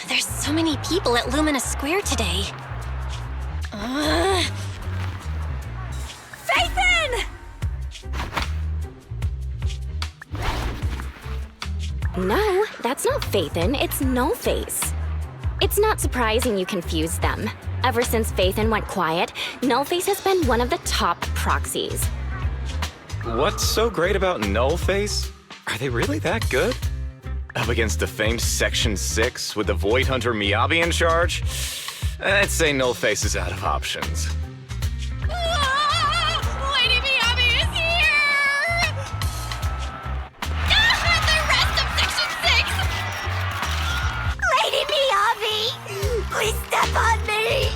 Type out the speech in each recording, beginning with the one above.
There's so many people at Lumina Square today. Phaethon! No, that's not Phaethon, it's Nullface. It's not surprising you confused them. Ever since Phaethon went quiet, Nullface has been one of the top proxies. What's so great about Nullface? Are they really that good? Up against the famed Section 6 with the Void Hunter Miyabi in charge? I'd say Nullface is out of options. Lady Miyabi is here! The rest of Section 6! Lady Miyabi! Please step on me!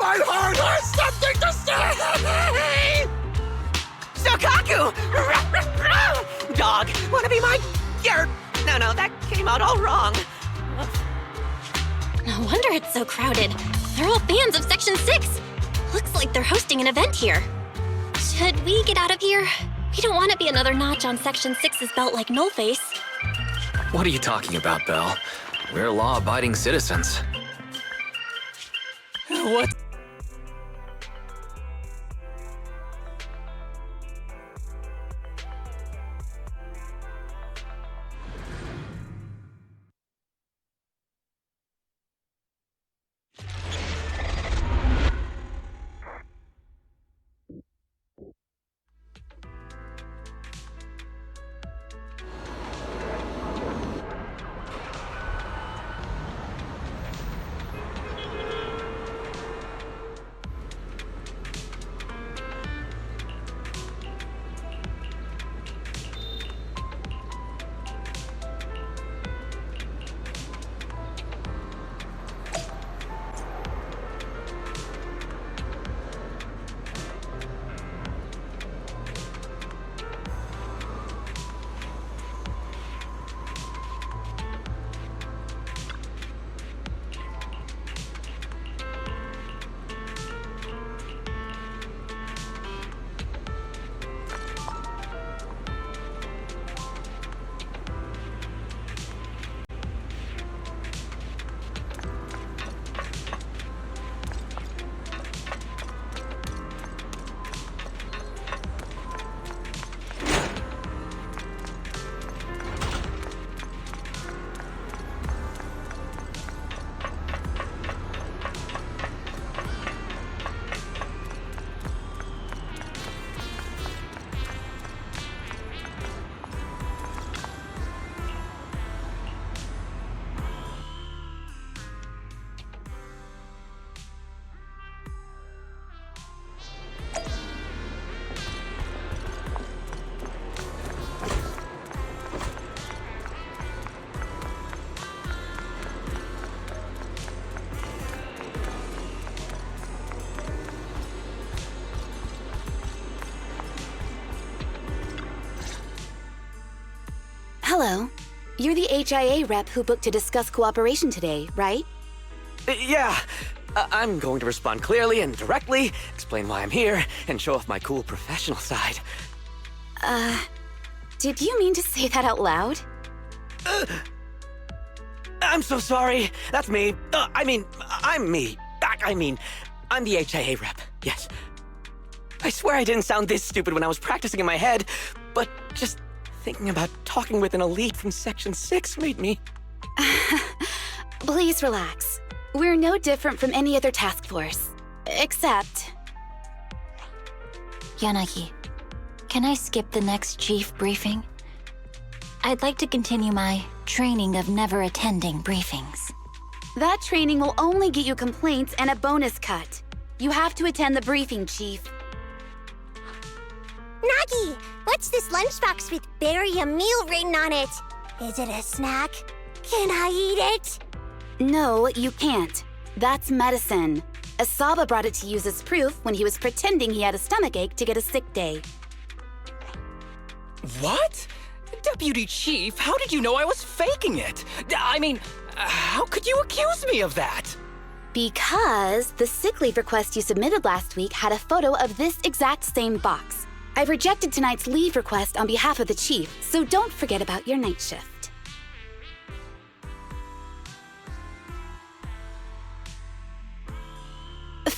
My heart has something to say! Sokaku! Dog, wanna be my... No, that came out all wrong. No wonder it's so crowded. They're all fans of Section 6. Looks like they're hosting an event here. Should we get out of here? We don't want to be another notch on Section 6's belt like Nullface. What are you talking about, Belle? We're law-abiding citizens. What? Hello. You're the HIA rep who booked to discuss cooperation today, right? Yeah. I'm going to respond clearly and directly, explain why I'm here, and show off my cool professional side. Did you mean to say that out loud? I'm so sorry. That's me. I'm me. I'm the HIA rep. Yes. I swear I didn't sound this stupid when I was practicing in my head, but just thinking about talking with an elite from Section 6 made me... Please relax. We're no different from any other task force. Except... Yanagi, can I skip the next chief briefing? I'd like to continue my training of never attending briefings. That training will only get you complaints and a bonus cut. You have to attend the briefing, Chief. Nagi, what's this lunchbox with "bury a meal" written on it? Is it a snack? Can I eat it? No, you can't. That's medicine. Asaba brought it to use as proof when he was pretending he had a stomachache to get a sick day. What? Deputy Chief, how did you know I was faking it? I mean, how could you accuse me of that? Because the sick leave request you submitted last week had a photo of this exact same box. I've rejected tonight's leave request on behalf of the Chief, so don't forget about your night shift.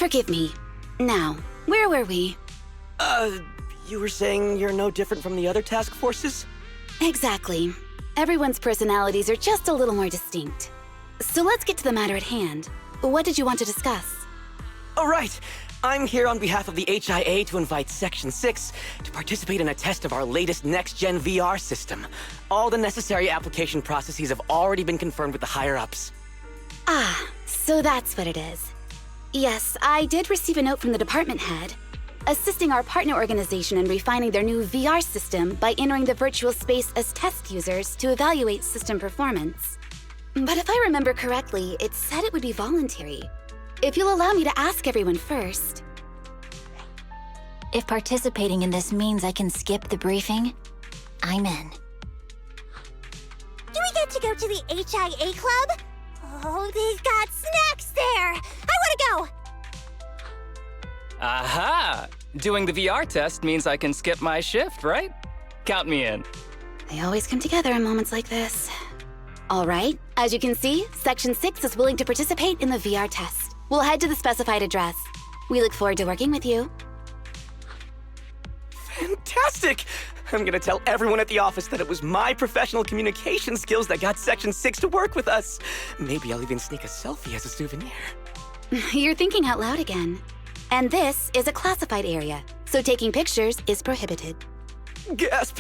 Forgive me. Now, where were we? You were saying you're no different from the other task forces? Exactly. Everyone's personalities are just a little more distinct. So let's get to the matter at hand. What did you want to discuss? All right. I'm here on behalf of the HIA to invite Section 6 to participate in a test of our latest next-gen VR system. All the necessary application processes have already been confirmed with the higher-ups. Ah, so that's what it is. Yes, I did receive a note from the department head, assisting our partner organization in refining their new VR system by entering the virtual space as test users to evaluate system performance. But if I remember correctly, it said it would be voluntary. If you'll allow me to ask everyone first. If participating in this means I can skip the briefing, I'm in. Do we get to go to the HIA club? Oh, they've got snacks there! I wanna go! Aha! Doing the VR test means I can skip my shift, right? Count me in. They always come together in moments like this. All right, as you can see, Section 6 is willing to participate in the VR test. We'll head to the specified address. We look forward to working with you. Fantastic! I'm gonna tell everyone at the office that it was my professional communication skills that got Section 6 to work with us. Maybe I'll even sneak a selfie as a souvenir. You're thinking out loud again. And this is a classified area, so taking pictures is prohibited. Gasp!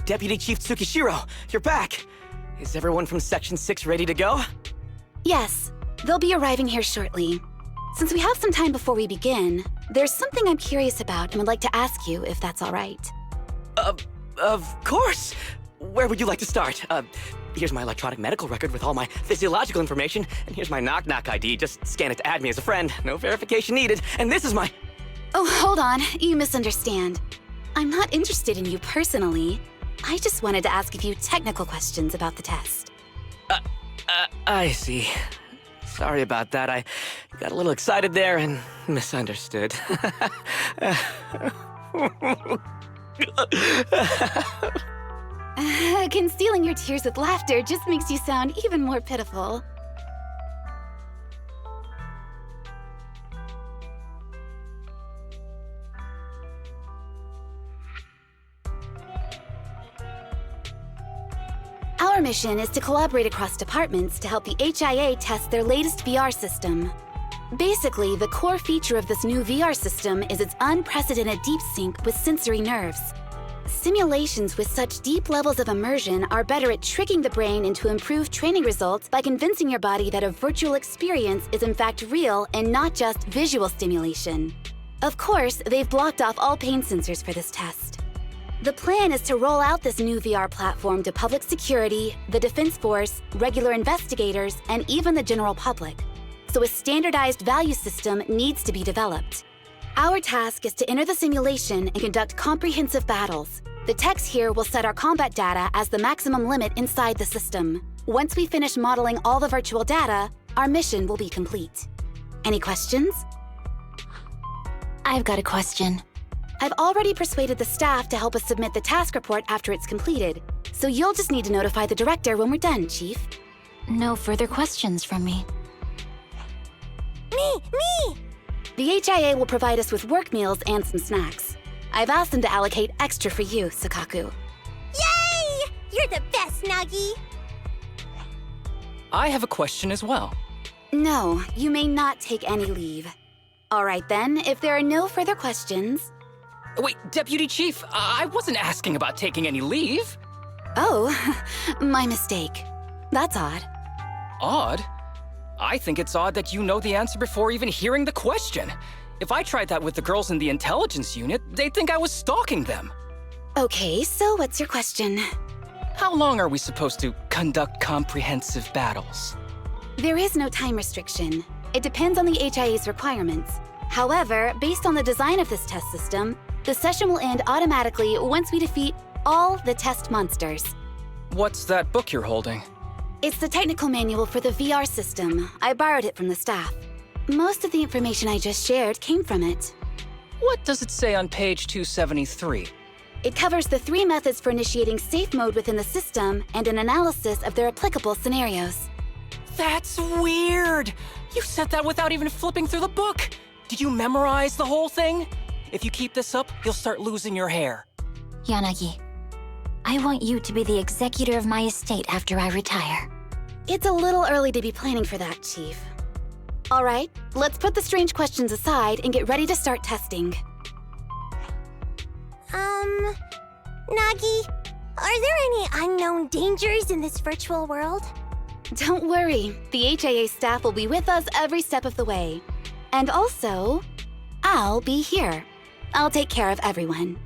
Deputy Chief Tsukishiro, you're back! Is everyone from Section 6 ready to go? Yes, they'll be arriving here shortly. Since we have some time before we begin, there's something I'm curious about and would like to ask you if that's all right. Of course! Where would you like to start? Here's my electronic medical record with all my physiological information, and here's my knock-knock ID. Just scan it to add me as a friend. No verification needed. And this is my... Oh, hold on. You misunderstand. I'm not interested in you personally. I just wanted to ask a few technical questions about the test. I see. Sorry about that. I got a little excited there and misunderstood. Concealing your tears with laughter just makes you sound even more pitiful. Our mission is to collaborate across departments to help the HIA test their latest VR system. Basically, the core feature of this new VR system is its unprecedented deep sync with sensory nerves. Simulations with such deep levels of immersion are better at tricking the brain into improved training results by convincing your body that a virtual experience is in fact real and not just visual stimulation. Of course, they've blocked off all pain sensors for this test. The plan is to roll out this new VR platform to public security, the Defense Force, regular investigators, and even the general public. So a standardized value system needs to be developed. Our task is to enter the simulation and conduct comprehensive battles. The techs here will set our combat data as the maximum limit inside the system. Once we finish modeling all the virtual data, our mission will be complete. Any questions? I've got a question. I've already persuaded the staff to help us submit the task report after it's completed, so you'll just need to notify the director when we're done, Chief. No further questions from me. Me! The HIA will provide us with work meals and some snacks. I've asked them to allocate extra for you, Sakaku. Yay! You're the best, Nagi! I have a question as well. No, you may not take any leave. All right then, if there are no further questions... Wait, Deputy Chief, I wasn't asking about taking any leave. Oh, my mistake. That's odd. Odd? I think it's odd that you know the answer before even hearing the question. If I tried that with the girls in the intelligence unit, they'd think I was stalking them. Okay, so what's your question? How long are we supposed to conduct comprehensive battles? There is no time restriction. It depends on the HIA's requirements. However, based on the design of this test system, the session will end automatically once we defeat all the test monsters. What's that book you're holding? It's the technical manual for the VR system. I borrowed it from the staff. Most of the information I just shared came from it. What does it say on page 273? It covers the 3 methods for initiating safe mode within the system and an analysis of their applicable scenarios. That's weird! You said that without even flipping through the book! Did you memorize the whole thing? If you keep this up, you'll start losing your hair. Yanagi, I want you to be the executor of my estate after I retire. It's a little early to be planning for that, Chief. All right, let's put the strange questions aside and get ready to start testing. Nagi, are there any unknown dangers in this virtual world? Don't worry, the HIA staff will be with us every step of the way. And also, I'll be here. I'll take care of everyone.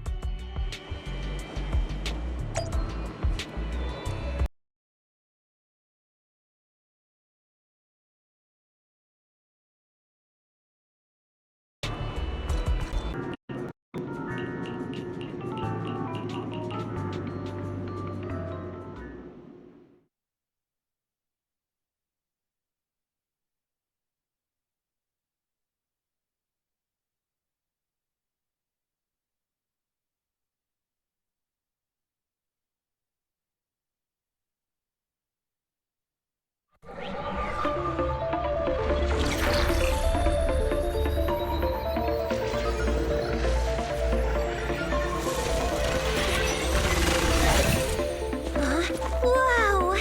Wow!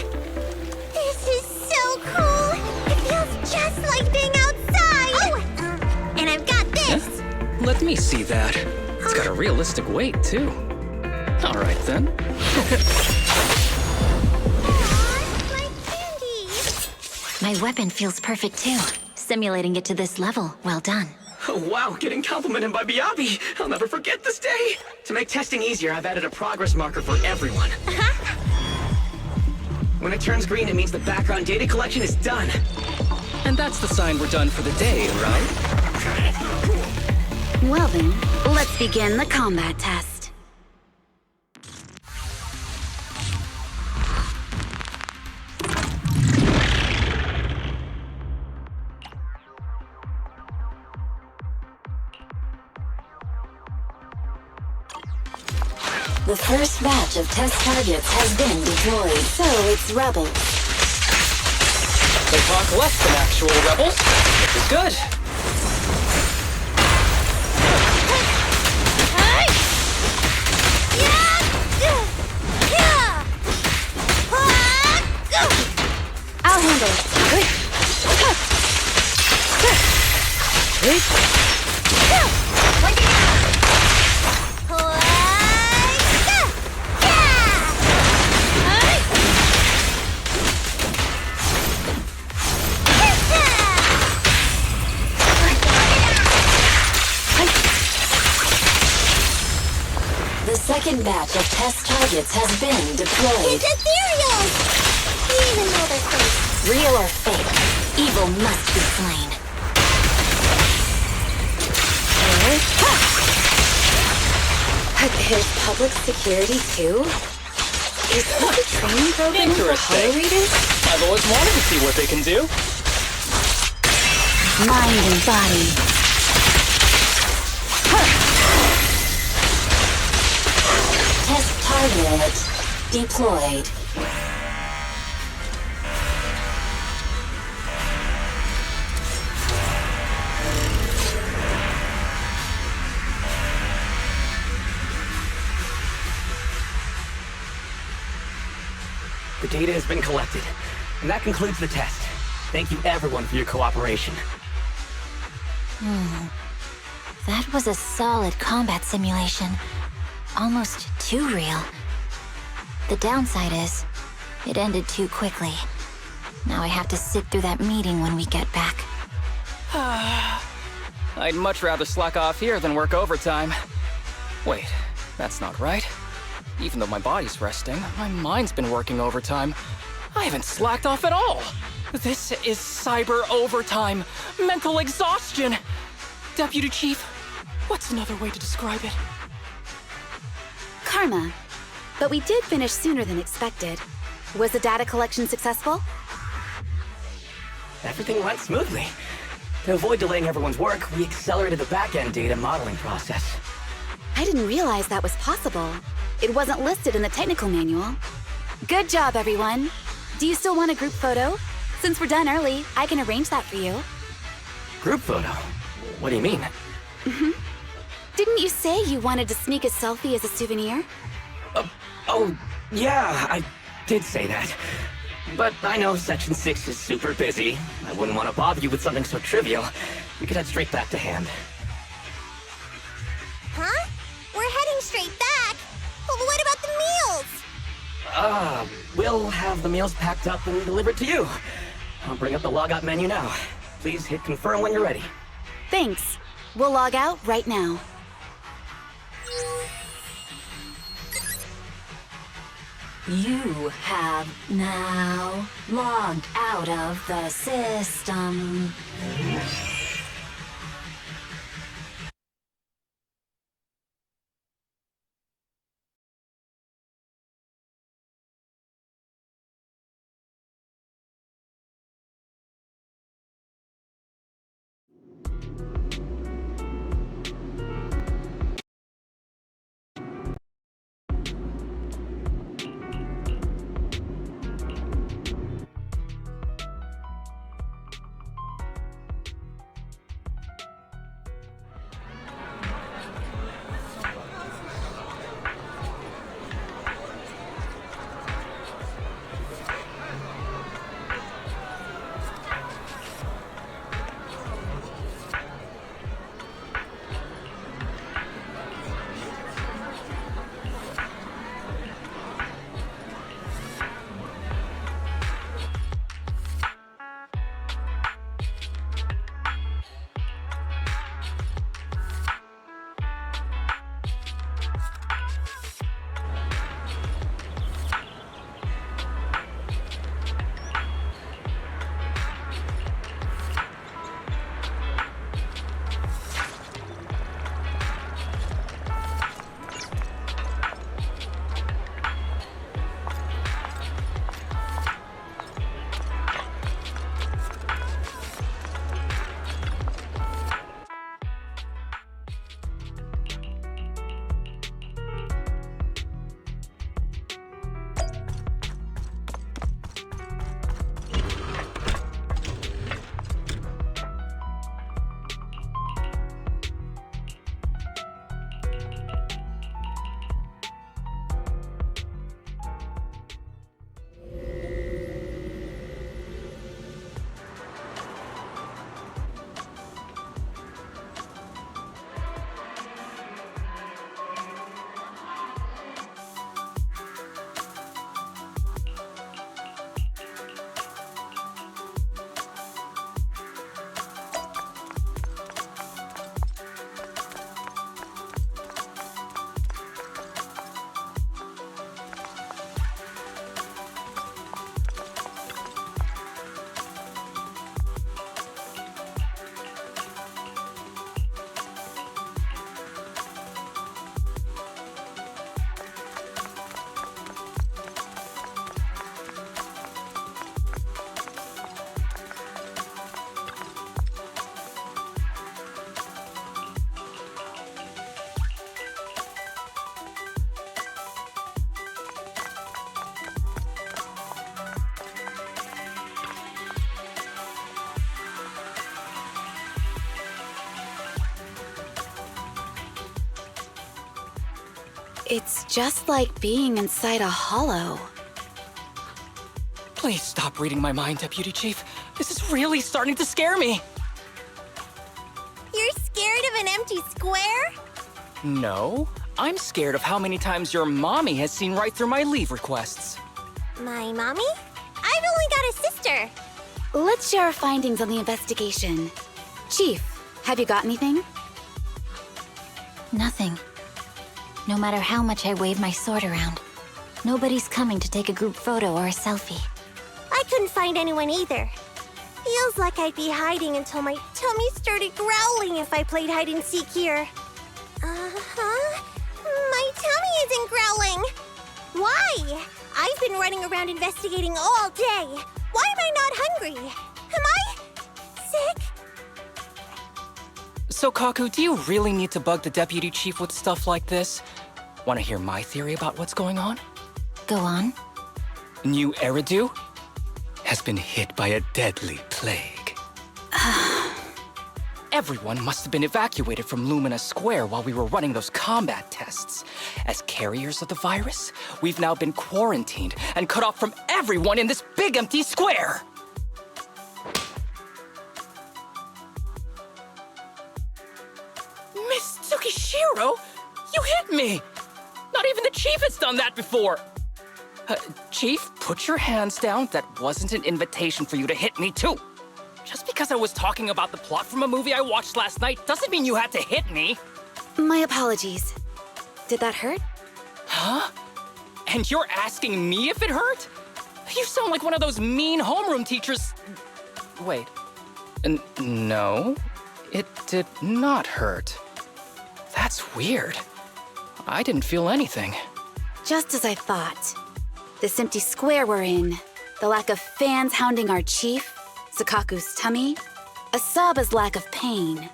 This is so cool! It feels just like being outside! Oh! And I've got this! Let me see that. It's got a realistic weight, too. All right, then. Aw, my candy! My weapon feels perfect too. Simulating it to this level, well done. Oh, wow, getting complimented by Biabi. I'll never forget this day. To make testing easier, I've added a progress marker for everyone. When it turns green, it means the background data collection is done. And that's the sign we're done for the day, right? Well then, let's begin the combat test. The first batch of test targets has been deployed. So it's rebels. They talk less than actual rebels, which is good. I'll handle it. The second batch of test targets has been deployed. It's ethereal! Even though they're fake. Real or fake, evil must be slain. There's public security too? Is this a training program for hollow readers? I've always wanted to see what they can do. Mind and body. Test target deployed. The data has been collected, and that concludes the test. Thank you everyone for your cooperation. That was a solid combat simulation. Almost too real. The downside is, it ended too quickly. Now I have to sit through that meeting when we get back. I'd much rather slack off here than work overtime. Wait, that's not right. Even though my body's resting, my mind's been working overtime. I haven't slacked off at all. This is cyber overtime. Mental exhaustion. Deputy Chief, what's another way to describe it? Karma. But we did finish sooner than expected. Was the data collection successful? Everything went smoothly. To avoid delaying everyone's work, we accelerated the back-end data modeling process. I didn't realize that was possible. It wasn't listed in the technical manual. Good job, everyone. Do you still want a group photo? Since we're done early, I can arrange that for you. Group photo? What do you mean? Didn't you say you wanted to sneak a selfie as a souvenir? Oh, yeah, I did say that. But I know Section 6 is super busy. I wouldn't want to bother you with something so trivial. We could head straight back to hand. Huh? We're heading straight back. Well, what about the meals? We'll have the meals packed up and delivered to you. I'll bring up the logout menu now. Please hit confirm when you're ready. Thanks. We'll log out right now. You have now logged out of the system. It's just like being inside a hollow. Please stop reading my mind, Deputy Chief. This is really starting to scare me. You're scared of an empty square? No, I'm scared of how many times your mommy has seen right through my leave requests. My mommy? I've only got a sister. Let's share our findings on the investigation. Chief, have you got anything? Nothing. No matter how much I wave my sword around, nobody's coming to take a group photo or a selfie. I couldn't find anyone either. Feels like I'd be hiding until my tummy started growling if I played hide and seek here. Uh-huh. My tummy isn't growling. Why? I've been running around investigating all day. Why am I not hungry? Am I sick? So, Kaku, do you really need to bug the Deputy Chief with stuff like this? Want to hear my theory about what's going on? Go on. New Eridu has been hit by a deadly plague. Everyone must have been evacuated from Lumina Square while we were running those combat tests. As carriers of the virus, we've now been quarantined and cut off from everyone in this big empty square. Miss Tsukishiro, you hit me! Not even the Chief has done that before! Chief, put your hands down. That wasn't an invitation for you to hit me, too. Just because I was talking about the plot from a movie I watched last night doesn't mean you had to hit me. My apologies. Did that hurt? Huh? And you're asking me if it hurt? You sound like one of those mean homeroom teachers. Wait. No, it did not hurt. That's weird. I didn't feel anything. Just as I thought. This empty square we're in, the lack of fans hounding our chief, Sakaku's tummy, Asaba's lack of pain.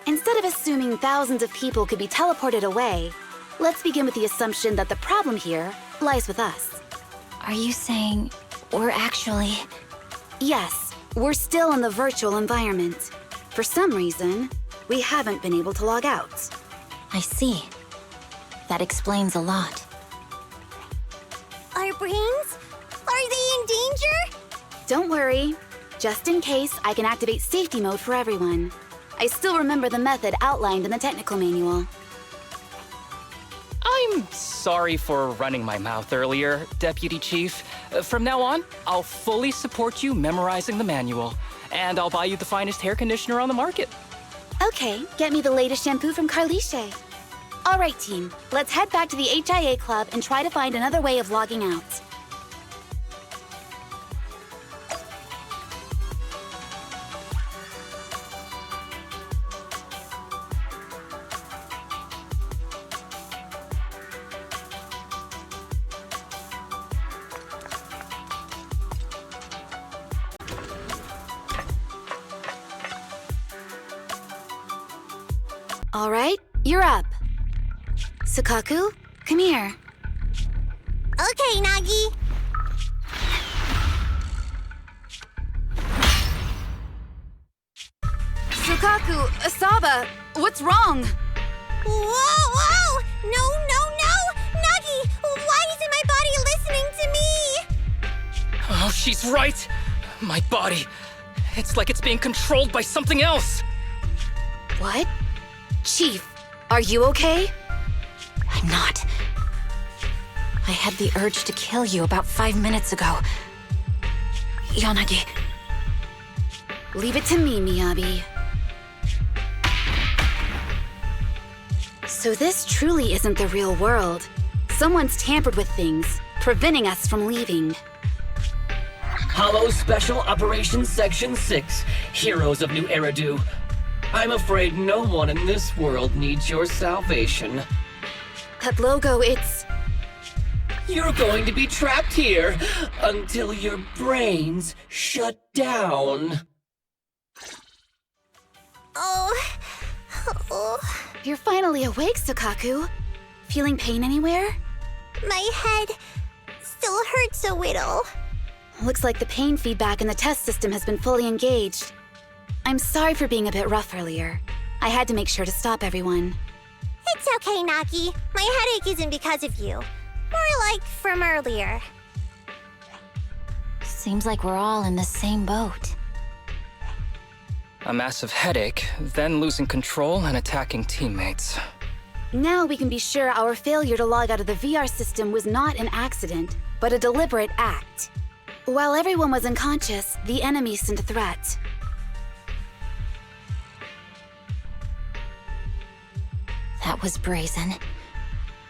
Instead of assuming thousands of people could be teleported away, let's begin with the assumption that the problem here lies with us. Are you saying we're actually... Yes, we're still in the virtual environment. For some reason, we haven't been able to log out. I see. That explains a lot. Our brains? Are they in danger? Don't worry. Just in case, I can activate safety mode for everyone. I still remember the method outlined in the technical manual. I'm sorry for running my mouth earlier, Deputy Chief. From now on, I'll fully support you memorizing the manual, and I'll buy you the finest hair conditioner on the market. Okay, get me the latest shampoo from Carliche. All right, team, let's head back to the HIA Club and try to find another way of logging out. All right, you're up. Sakaku, come here. Okay, Nagi. Sakaku, Asaba, what's wrong? Whoa! No! Nagi, why isn't my body listening to me? Oh, she's right. My body. It's like it's being controlled by something else. What? Chief, are you okay? I'm not. I had the urge to kill you about 5 minutes ago. Yanagi. Leave it to me, Miyabi. So this truly isn't the real world. Someone's tampered with things, preventing us from leaving. Hollow Special Operations Section 6, Heroes of New Eridu. I'm afraid no one in this world needs your salvation. That logo, it's... You're going to be trapped here until your brains shut down. Oh. You're finally awake, Sakaku. Feeling pain anywhere? My head still hurts a little. Looks like the pain feedback in the test system has been fully engaged. I'm sorry for being a bit rough earlier. I had to make sure to stop everyone. It's okay, Nagi. My headache isn't because of you. More like from earlier. Seems like we're all in the same boat. A massive headache, then losing control and attacking teammates. Now we can be sure our failure to log out of the VR system was not an accident, but a deliberate act. While everyone was unconscious, the enemy sent a threat. That was brazen.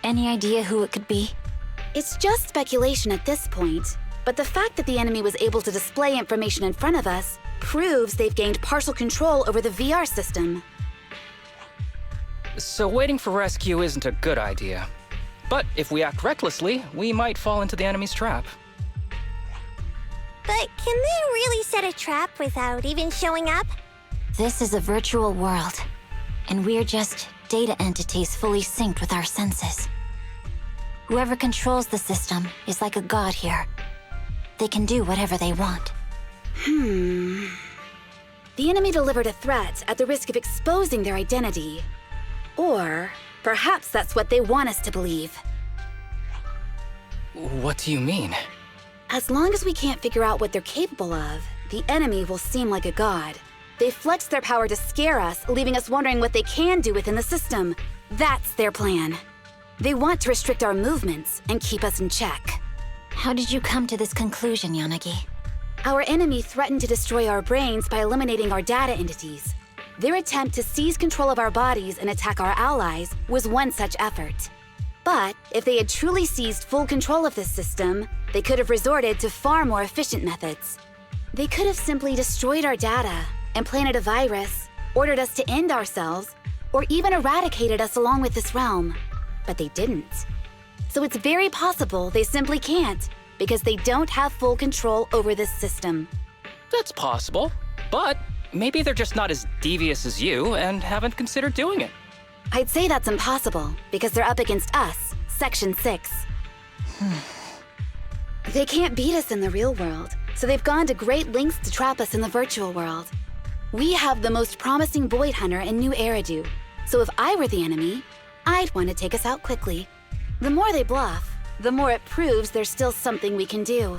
Any idea who it could be? It's just speculation at this point, but the fact that the enemy was able to display information in front of us proves they've gained partial control over the VR system. So waiting for rescue isn't a good idea. But if we act recklessly, we might fall into the enemy's trap. But can they really set a trap without even showing up? This is a virtual world, and we're just data entities fully synced with our senses. Whoever controls the system is like a god here. They can do whatever they want. The enemy delivered a threat at the risk of exposing their identity. Or perhaps that's what they want us to believe. What do you mean? As long as we can't figure out what they're capable of, the enemy will seem like a god. They flex their power to scare us, leaving us wondering what they can do within the system. That's their plan. They want to restrict our movements and keep us in check. How did you come to this conclusion, Yanagi? Our enemy threatened to destroy our brains by eliminating our data entities. Their attempt to seize control of our bodies and attack our allies was one such effort. But if they had truly seized full control of this system, they could have resorted to far more efficient methods. They could have simply destroyed our data, implanted a virus, ordered us to end ourselves, or even eradicated us along with this realm. But they didn't. So it's very possible they simply can't, because they don't have full control over this system. That's possible, but maybe they're just not as devious as you and haven't considered doing it. I'd say that's impossible, because they're up against us, Section 6. They can't beat us in the real world, so they've gone to great lengths to trap us in the virtual world. We have the most promising Void Hunter in New Eridu, so if I were the enemy, I'd want to take us out quickly. The more they bluff, the more it proves there's still something we can do.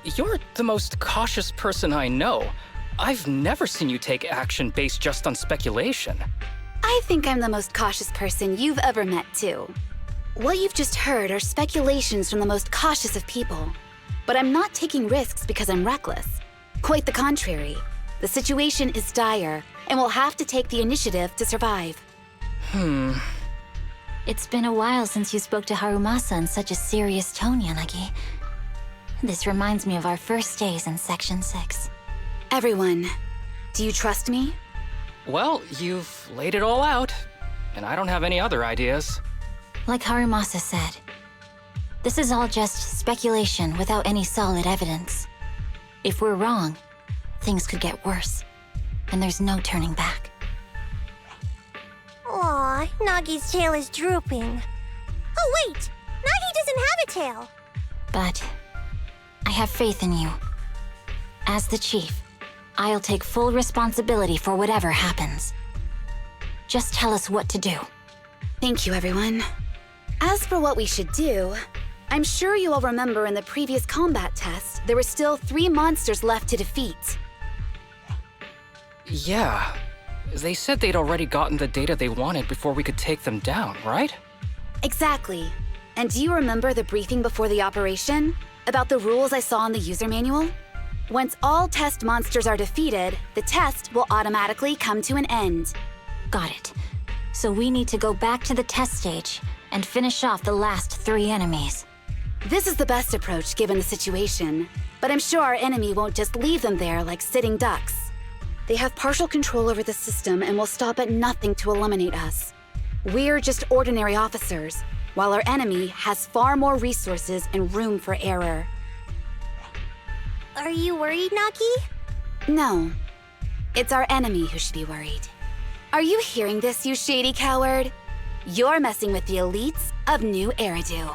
You're the most cautious person I know. I've never seen you take action based just on speculation. I think I'm the most cautious person you've ever met, too. What you've just heard are speculations from the most cautious of people. But I'm not taking risks because I'm reckless. Quite the contrary. The situation is dire, and we'll have to take the initiative to survive. It's been a while since you spoke to Harumasa in such a serious tone, Yanagi. This reminds me of our first days in Section 6. Everyone, do you trust me? Well, you've laid it all out, and I don't have any other ideas. Like Harumasa said, this is all just speculation without any solid evidence. If we're wrong, things could get worse, and there's no turning back. Aw, Nagi's tail is drooping. Oh wait! Nagi doesn't have a tail! But I have faith in you. As the chief, I'll take full responsibility for whatever happens. Just tell us what to do. Thank you, everyone. As for what we should do, I'm sure you all remember in the previous combat test, there were still 3 monsters left to defeat. Yeah. They said they'd already gotten the data they wanted before we could take them down, right? Exactly. And do you remember the briefing before the operation? About the rules I saw in the user manual? Once all test monsters are defeated, the test will automatically come to an end. Got it. So we need to go back to the test stage and finish off the last 3 enemies. This is the best approach given the situation, but I'm sure our enemy won't just leave them there like sitting ducks. They have partial control over the system and will stop at nothing to eliminate us. We're just ordinary officers, while our enemy has far more resources and room for error. Are you worried, Nagi? No. It's our enemy who should be worried. Are you hearing this, you shady coward? You're messing with the elites of New Eridu.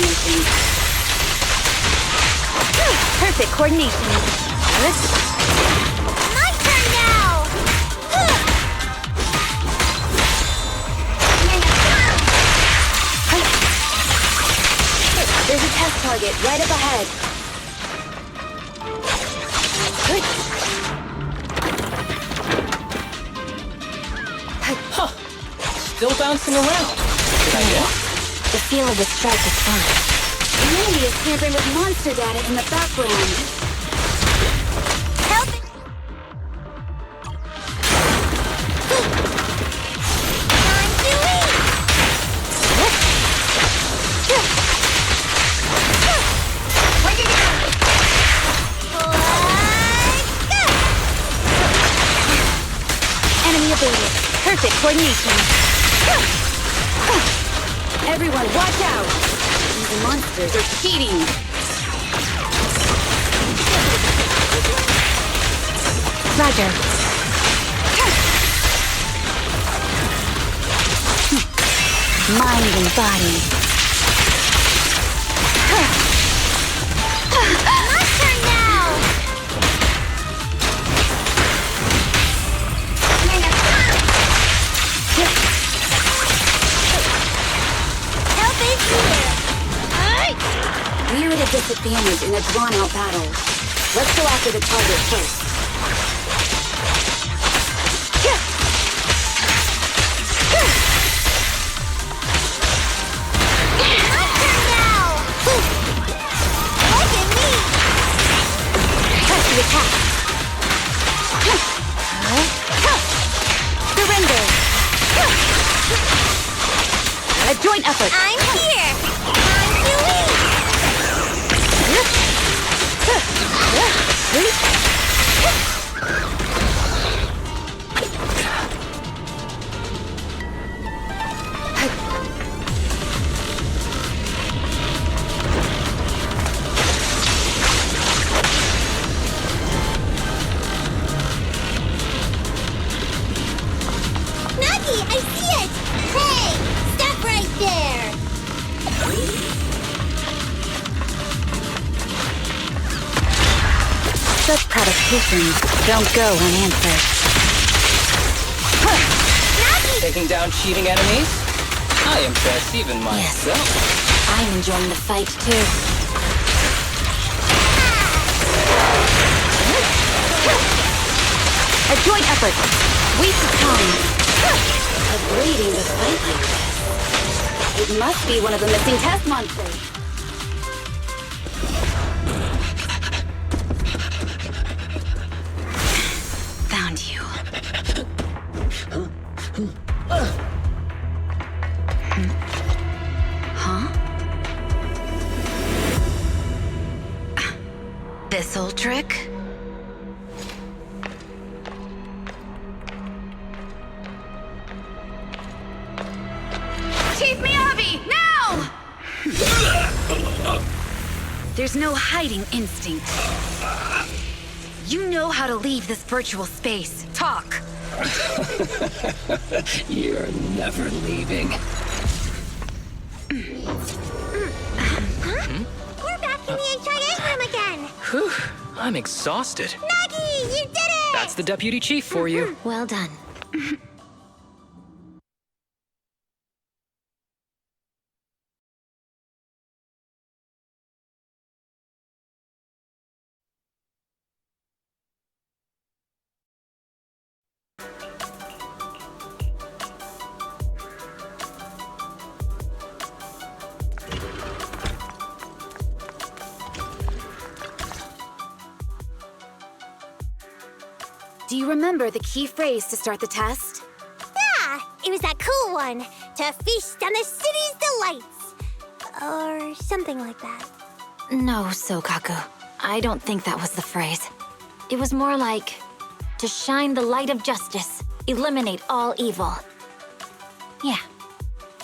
coordination. Perfect coordination. My turn now! There's a test target right up ahead. Huh. Still bouncing around. Good idea. The feel of the strike is fine. Mandy is tampering with monster data in the background. Help it! I'm doing! Enemy evaded. Perfect coordination. Everyone, watch out! These monsters are cheating. Roger. Mind and body. My turn now! Help is here! We're at a disadvantage in a drawn-out battle. Let's go after the target first. My turn now! Look at me! Press the attack. Surrender. A joint effort. I'm here! I'm doing! Nagi, I see it! Hey! Stop right there! Such provocations don't go unanswered. Taking down cheating enemies? I impress even myself. I'm enjoying the fight too. A joint effort. Waste of time. Avoiding the fight like this. It must be one of the missing test monsters. Found you. Huh? This old trick? Chief Miyabi, now! There's no hiding instinct. You know how to leave this virtual space. Talk. You're never leaving. We're back in the HIA room again! Whew. I'm exhausted. Nagi, you did it! That's the deputy chief for you. Well done. Do you remember the key phrase to start the test? Yeah, it was that cool one. To feast on the city's delights. Or something like that. No, Sokaku. I don't think that was the phrase. It was more like, to shine the light of justice, eliminate all evil. Yeah,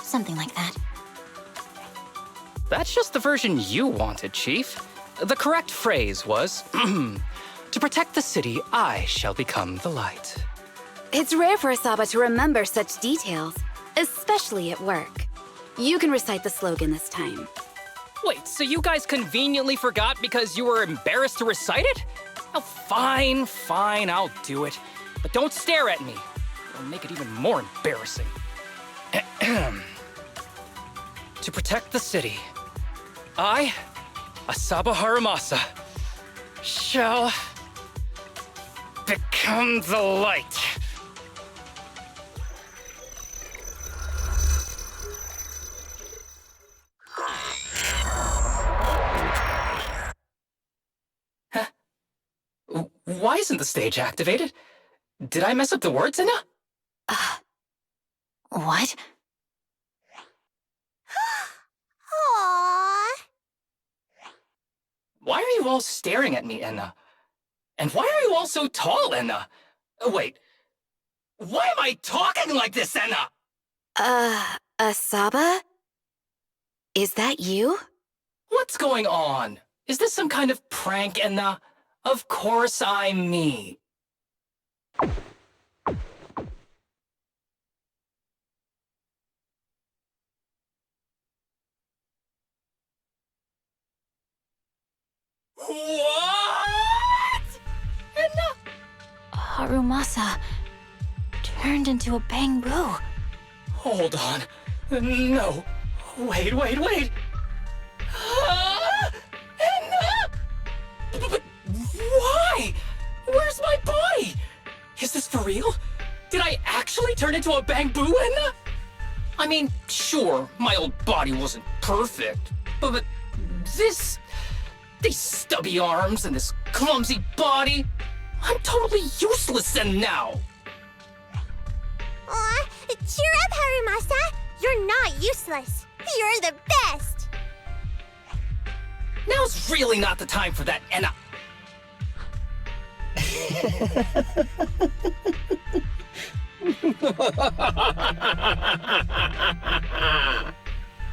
something like that. That's just the version you wanted, Chief. The correct phrase was, to protect the city, I shall become the light. It's rare for Asaba to remember such details, especially at work. You can recite the slogan this time. Wait, so you guys conveniently forgot because you were embarrassed to recite it? Oh, fine, I'll do it. But don't stare at me. It'll make it even more embarrassing. To protect the city, I, Asaba Haramasa, shall become the light. Why isn't the stage activated? Did I mess up the words, Inna? What? Aww. Why are you all staring at me, Enna? And why are you all so tall, Enna? Wait, why am I talking like this, Enna? Asaba? Is that you? What's going on? Is this some kind of prank, Enna? Of course I'm me. What? Enna? Harumasa turned into a bamboo. Hold on. No. Wait. Enna? But why? Where's my body? Is this for real? Did I actually turn into a bamboo, Enna? I mean, sure, my old body wasn't perfect, but this... These stubby arms and this clumsy body... I'm totally useless then now! Aw, cheer up, Harumasa. You're not useless. You're the best. Now's really not the time for that, Enna.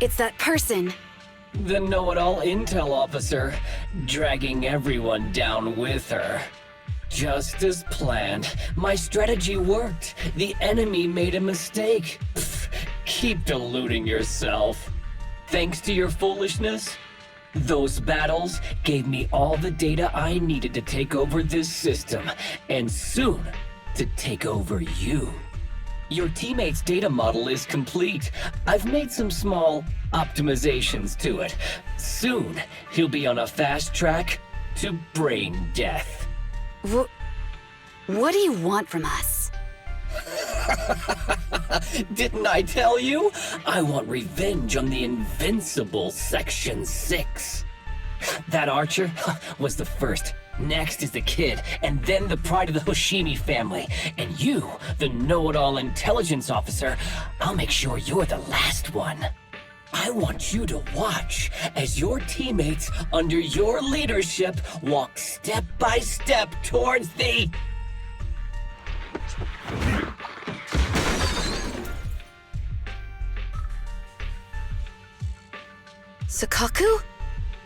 It's that person. The know-it-all intel officer, dragging everyone down with her. Just as planned. My strategy worked. The enemy made a mistake. Pfft, keep deluding yourself. Thanks to your foolishness, those battles gave me all the data I needed to take over this system, and soon to take over you. Your teammate's data model is complete. I've made some small optimizations to it. Soon, he'll be on a fast track to brain death. What do you want from us? Didn't I tell you? I want revenge on the invincible Section 6. That archer was the first. Next is the kid, and then the pride of the Hoshimi family. And you, the know-it-all intelligence officer, I'll make sure you're the last one. I want you to watch as your teammates under your leadership walk step by step towards the... Sukaku?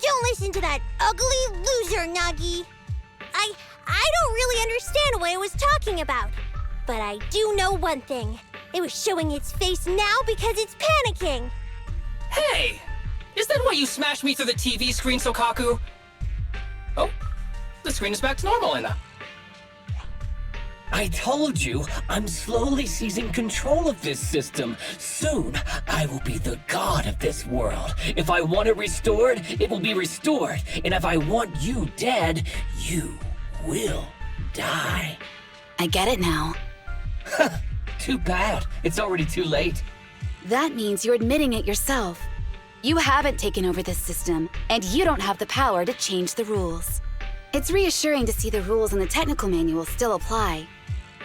Don't listen to that ugly loser, Nagi. I don't really understand what it was talking about. But I do know one thing. It was showing its face now because it's panicking. Hey! Is that why you smashed me through the TV screen, Sokaku? Oh, the screen is back to normal, Enna. I told you, I'm slowly seizing control of this system. Soon, I will be the god of this world. If I want it restored, it will be restored. And if I want you dead, you will die. I get it now. Too bad. It's already too late. That means you're admitting it yourself. You haven't taken over this system, and you don't have the power to change the rules. It's reassuring to see the rules in the technical manual still apply.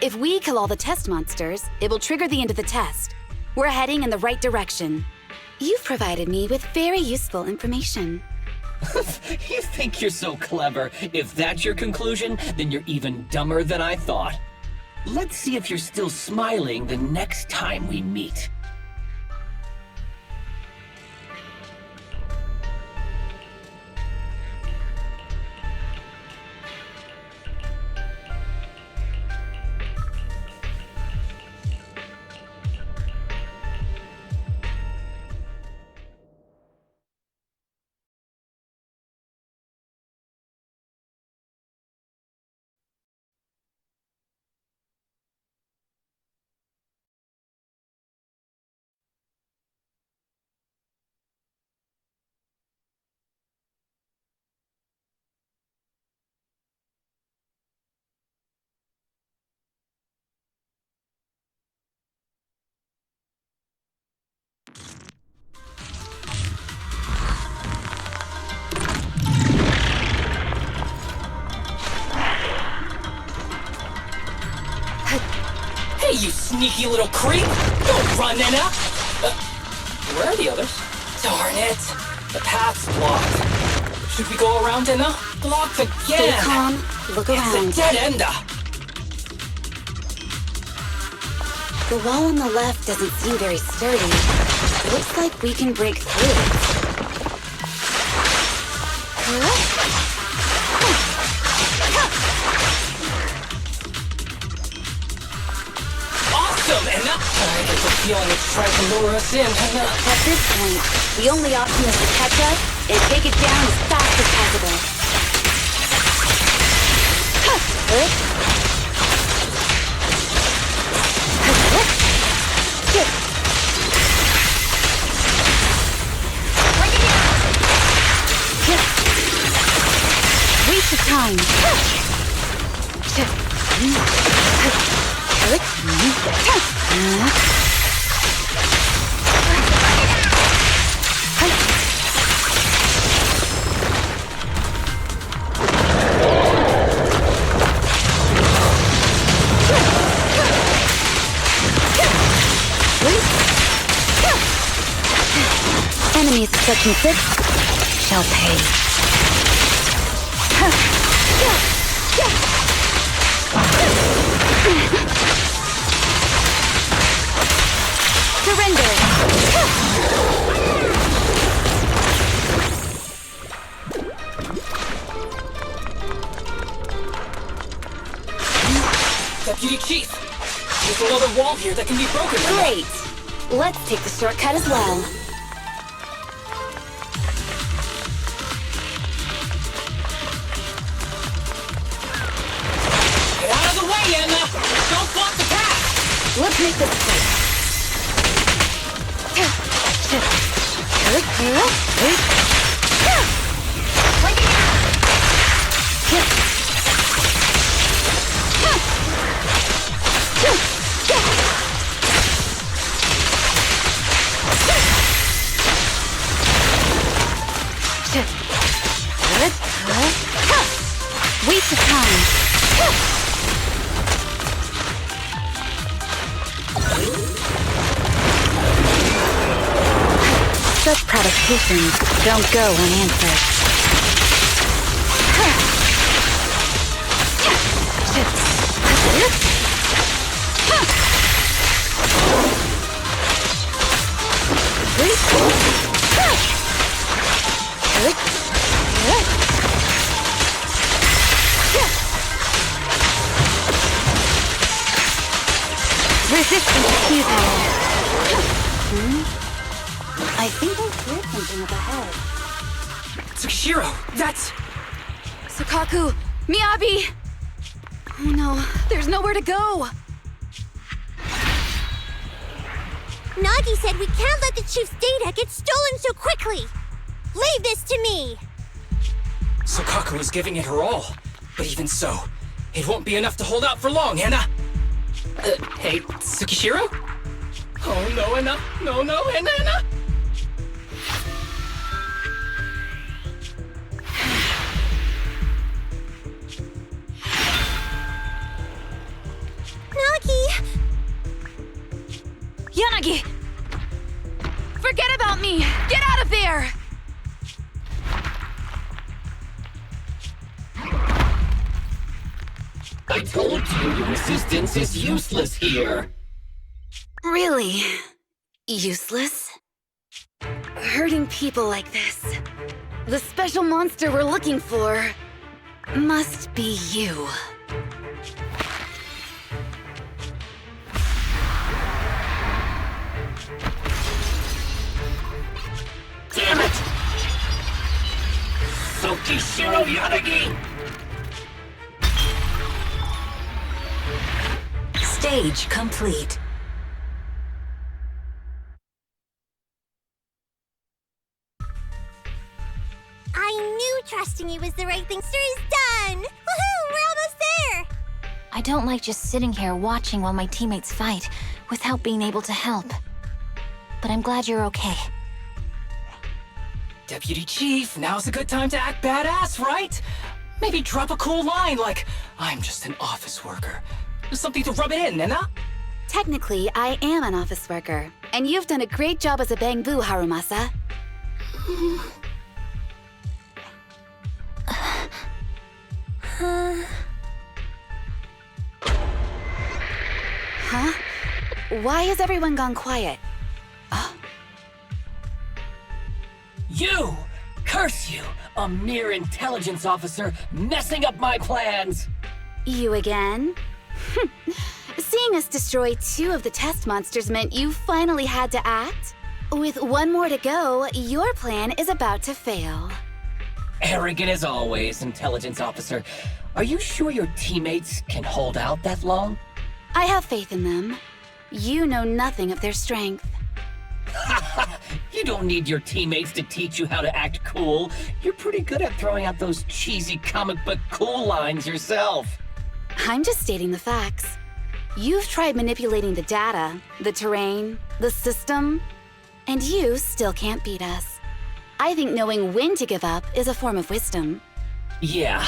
If we kill all the test monsters, it will trigger the end of the test. We're heading in the right direction. You've provided me with very useful information. You think you're so clever. If that's your conclusion, then you're even dumber than I thought. Let's see if you're still smiling the next time we meet. sneaky little creep! Don't run, Nina! Where are the others? Darn it! The path's blocked. Should we go around, Nina? Blocked again! Stay calm. Look around. It's a dead end! The wall on the left doesn't seem very sturdy. Looks like we can break through it. Awesome, Enna! I get the feeling it's trying to lure us in, Enna. At this point, the only option is to catch up and take it down as fast as possible. Waste of time. Enemies of Section 6 shall pay. Surrender! Deputy Chief! There's another wall here that can be broken. Great! Let's take the shortcut as well. Get out of the way, Enna! Don't block the path! Let's make this quick. Waste of time. Such provocations don't go unanswered. Resistance is futile. I think I heard something up ahead. Tsukishiro, that's... Sukaku! Miyabi! Oh no, there's nowhere to go! Nagi said we can't let the chief's data get stolen so quickly. Leave this to me. Sokaku is giving it her all. But even so, it won't be enough to hold out for long, Anna! Hey, Tsukishiro? Oh no, Anna! No, Anna! Nagi! Yanagi! Forget about me! Get out of there! I told you your assistance is useless here. Really? Useless? Hurting people like this. The special monster we're looking for must be you. Damn it! Tsukishiro Yanagi! Stage complete. I knew trusting you was the right thing. Story's done! Woohoo! We're almost there! I don't like just sitting here watching while my teammates fight without being able to help. But I'm glad you're okay. Deputy Chief, now's a good time to act badass, right? Maybe drop a cool line like, I'm just an office worker. Something to rub it in, Nena? Technically, I am an office worker, and you've done a great job as a Bangbu, Harumasa. Huh? Why has everyone gone quiet? You! Curse you! A mere intelligence officer messing up my plans! You again? Seeing us destroy 2 of the test monsters meant you finally had to act? With 1 more to go, your plan is about to fail. Arrogant as always, intelligence officer. Are you sure your teammates can hold out that long? I have faith in them. You know nothing of their strength. You don't need your teammates to teach you how to act cool. You're pretty good at throwing out those cheesy comic book cool lines yourself. I'm just stating the facts. You've tried manipulating the data, the terrain, the system, and you still can't beat us. I think knowing when to give up is a form of wisdom. Yeah,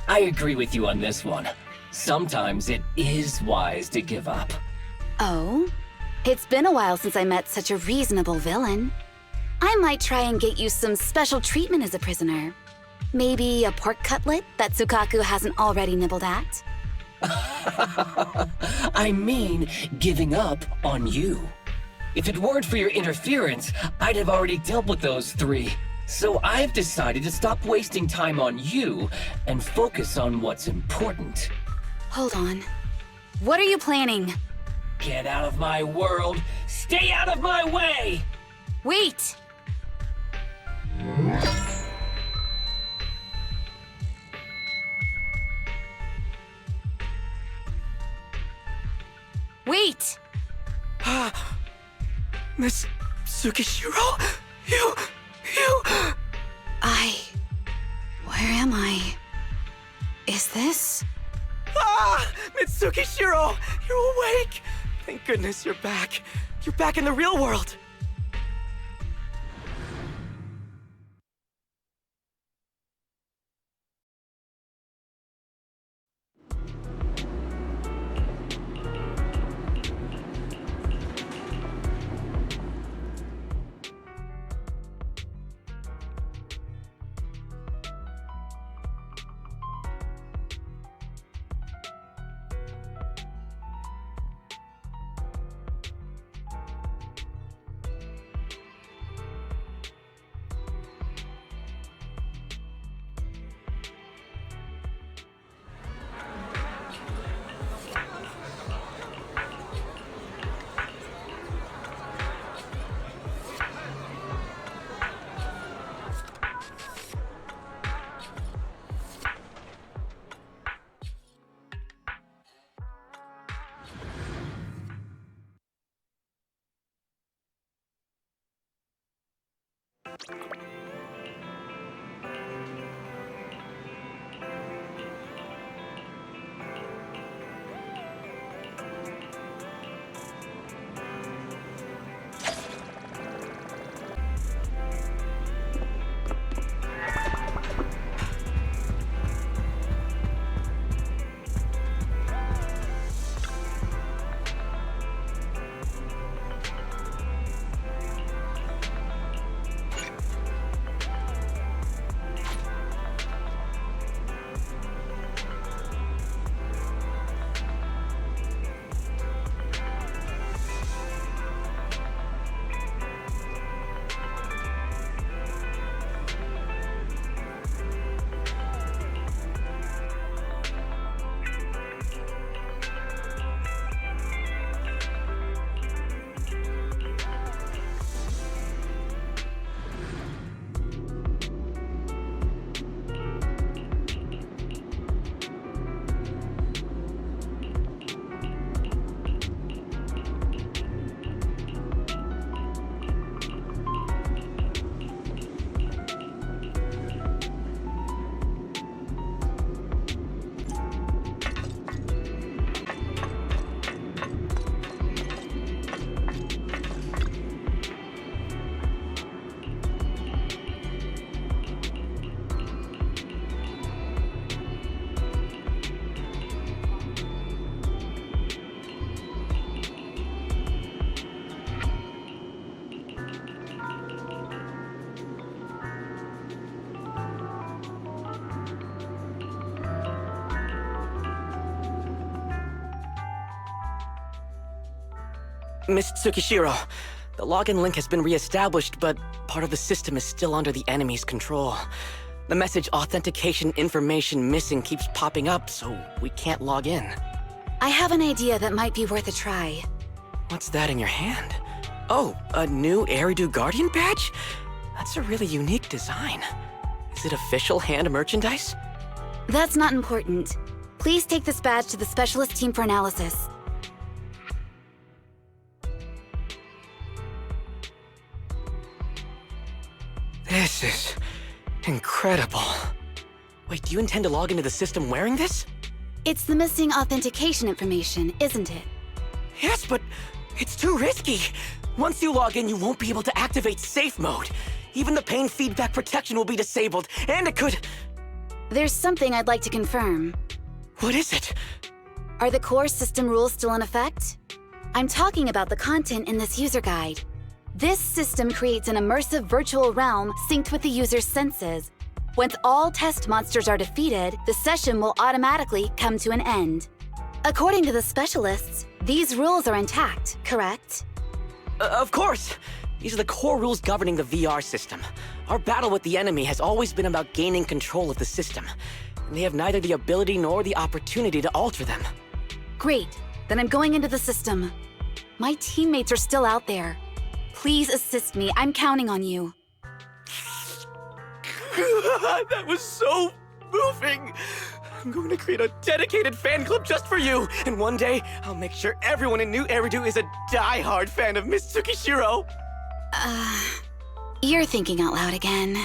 I agree with you on this one. Sometimes it is wise to give up. Oh? It's been a while since I met such a reasonable villain. I might try and get you some special treatment as a prisoner. Maybe a pork cutlet that Tsukaku hasn't already nibbled at? I mean, giving up on you. If it weren't for your interference, I'd have already dealt with those 3. So I've decided to stop wasting time on you and focus on what's important. Hold on. What are you planning? Get out of my world! Stay out of my way! Wait! Wait! Miss Tsukishiro? You... Where am I? Is this? Mitsukishiro! You're awake! Thank goodness you're back. You're back in the real world! Miss Tsukishiro, the login link has been reestablished, but part of the system is still under the enemy's control. The message authentication information missing keeps popping up, so we can't log in. I have an idea that might be worth a try. What's that in your hand? Oh, a new Eridu Guardian badge? That's a really unique design. Is it official hand merchandise? That's not important. Please take this badge to the specialist team for analysis. This is incredible. Wait, do you intend to log into the system wearing this? It's the missing authentication information, isn't it? Yes, but it's too risky. Once you log in, you won't be able to activate safe mode. Even the pain feedback protection will be disabled, and it could... There's something I'd like to confirm. What is it? Are the core system rules still in effect? I'm talking about the content in this user guide. This system creates an immersive virtual realm synced with the user's senses. Once all test monsters are defeated, the session will automatically come to an end. According to the specialists, these rules are intact, correct? Of course! These are the core rules governing the VR system. Our battle with the enemy has always been about gaining control of the system. And they have neither the ability nor the opportunity to alter them. Great. Then I'm going into the system. My teammates are still out there. Please assist me. I'm counting on you. That was so moving! I'm going to create a dedicated fan club just for you, and one day, I'll make sure everyone in New Eridu is a die-hard fan of Miss Tsukishiro! You're thinking out loud again.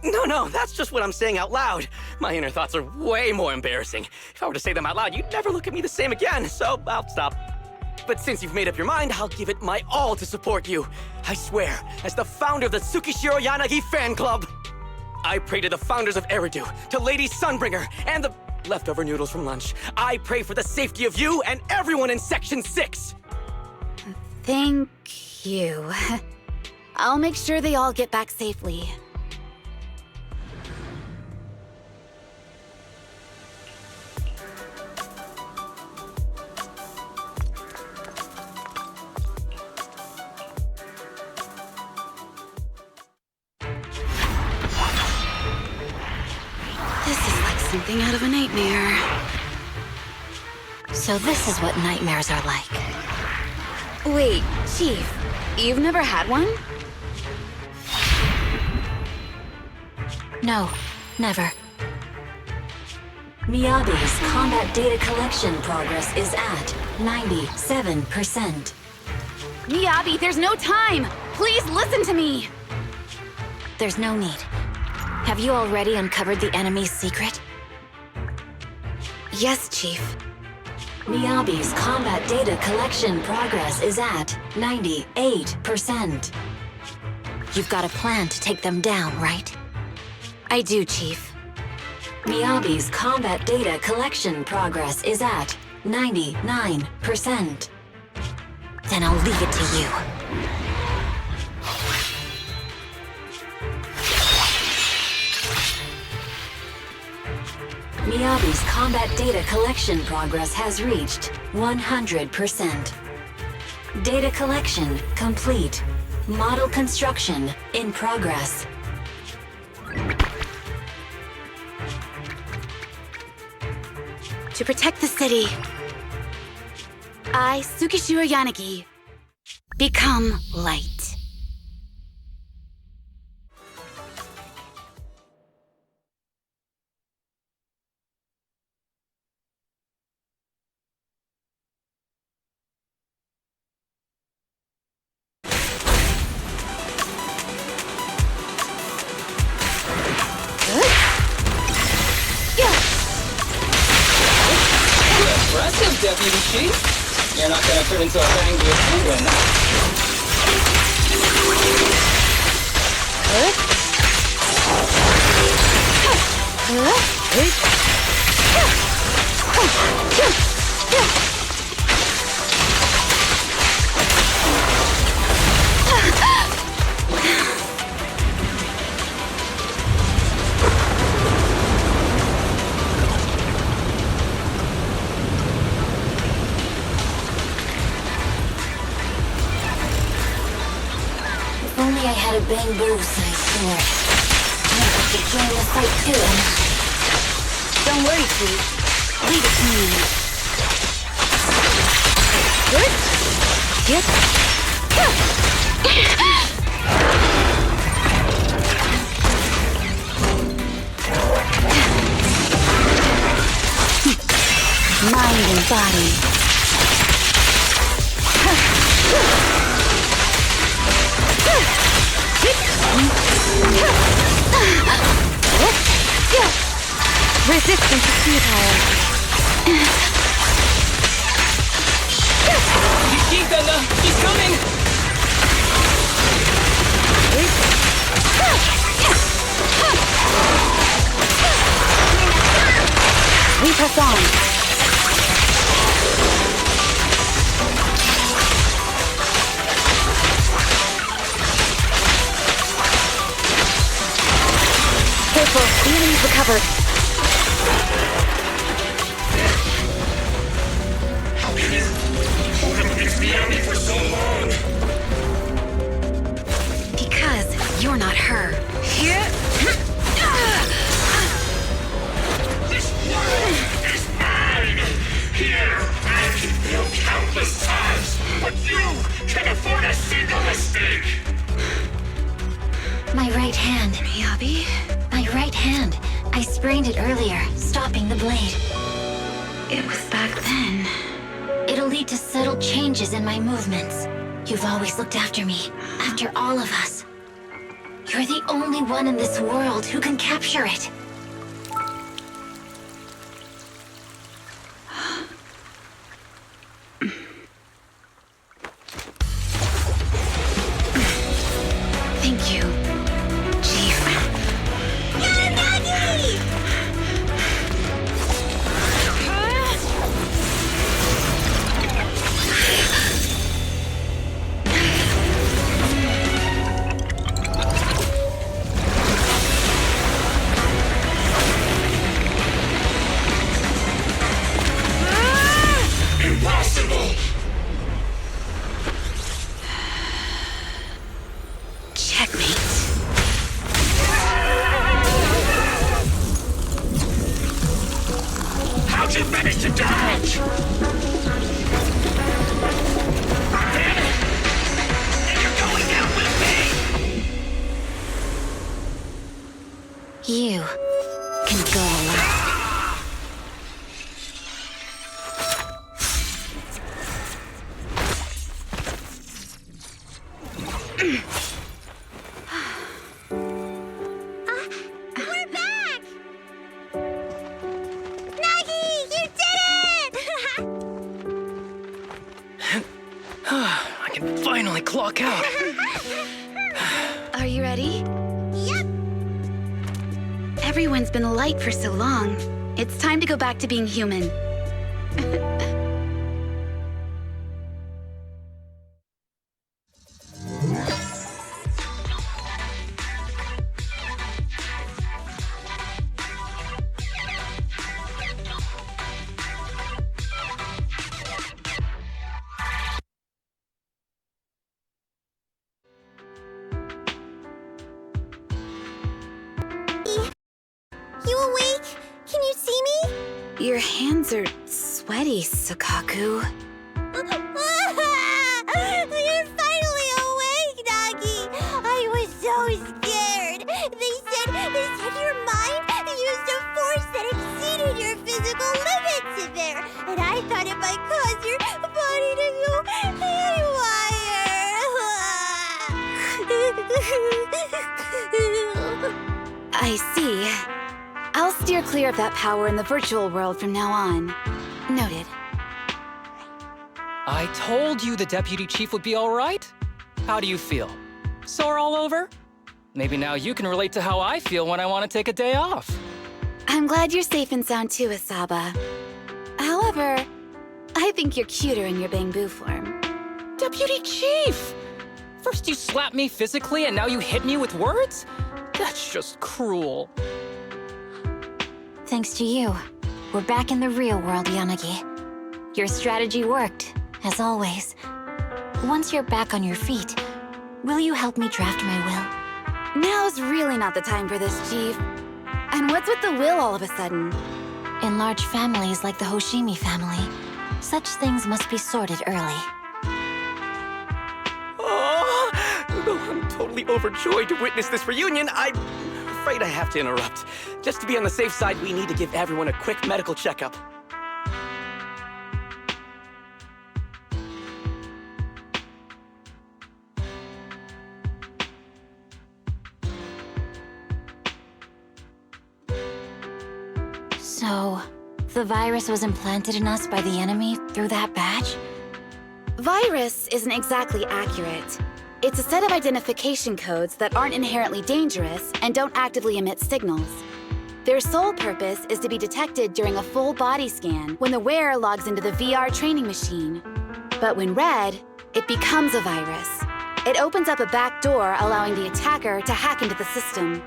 No, that's just what I'm saying out loud. My inner thoughts are way more embarrassing. If I were to say them out loud, you'd never look at me the same again, so I'll stop. But since you've made up your mind, I'll give it my all to support you. I swear, as the founder of the Tsukishiro Yanagi fan club, I pray to the founders of Eridu, to Lady Sunbringer, and the leftover noodles from lunch. I pray for the safety of you and everyone in Section 6! Thank you. I'll make sure they all get back safely. Something out of a nightmare. So this is what nightmares are like. Wait, Chief, you've never had one? No, never. Miyabi's combat data collection progress is at 97%. Miyabi, there's no time! Please listen to me! There's no need. Have you already uncovered the enemy's secret? Yes, Chief. Miyabi's combat data collection progress is at 98%. You've got a plan to take them down, right? I do, Chief. Miyabi's combat data collection progress is at 99%. Then I'll leave it to you. Miyabi's combat data collection progress has reached 100%. Data collection complete. Model construction in progress. To protect the city, I, Tsukishiro Yanagi, become light. Impressive, Deputy Chief. You're not gonna turn into a Bangor penguin. got a bamboo-sized sword. I'll have to join the fight too. Don't worry, sweet. Leave it to me. Good. Yep. Mind and body. Resistance is futile. He's coming! We press on. Careful, the enemy's recovered. Because you're not her. This world is mine! Here, I can fail countless times, but you can afford a single mistake! My right hand. Miyabi? My right hand. I sprained it earlier, stopping the blade. It was back then. It'll lead to subtle changes in my movements. You've always looked after me, after all of us. You're the only one in this world who can capture it. Thank you, Chief. Impossible! Checkmate. How'd you manage to dodge? And you're going down with me! You can go alone. We're back! Nagi, you did it! I can finally clock out. Are you ready? Yep. Everyone's been light for so long. It's time to go back to being human. You awake? Can you see me? Your hands are sweaty, Sukaku. You're finally awake, Nagi! I was so scared! They said your mind used a force that exceeded your physical limits in there! And I thought it might cause your body to go haywire! I see. I'll steer clear of that power in the virtual world from now on. Noted. I told you the Deputy Chief would be all right. How do you feel? Sore all over? Maybe now you can relate to how I feel when I want to take a day off. I'm glad you're safe and sound too, Asaba. However, I think you're cuter in your bamboo form. Deputy Chief! First you slap me physically and now you hit me with words? That's just cruel. Thanks to you, we're back in the real world, Yanagi. Your strategy worked, as always. Once you're back on your feet, Will you help me draft my will? Now's really not the time for this, Chief. And what's with the will all of a sudden? In large families like the Hoshimi family, such things must be sorted early. Oh, though I'm totally overjoyed to witness this reunion, I'm afraid I have to interrupt. Just to be on the safe side, we need to give everyone a quick medical checkup. So, the virus was implanted in us by the enemy through that badge? Virus isn't exactly accurate. It's a set of identification codes that aren't inherently dangerous and don't actively emit signals. Their sole purpose is to be detected during a full body scan when the wearer logs into the VR training machine. But when read, it becomes a virus. It opens up a back door, allowing the attacker to hack into the system.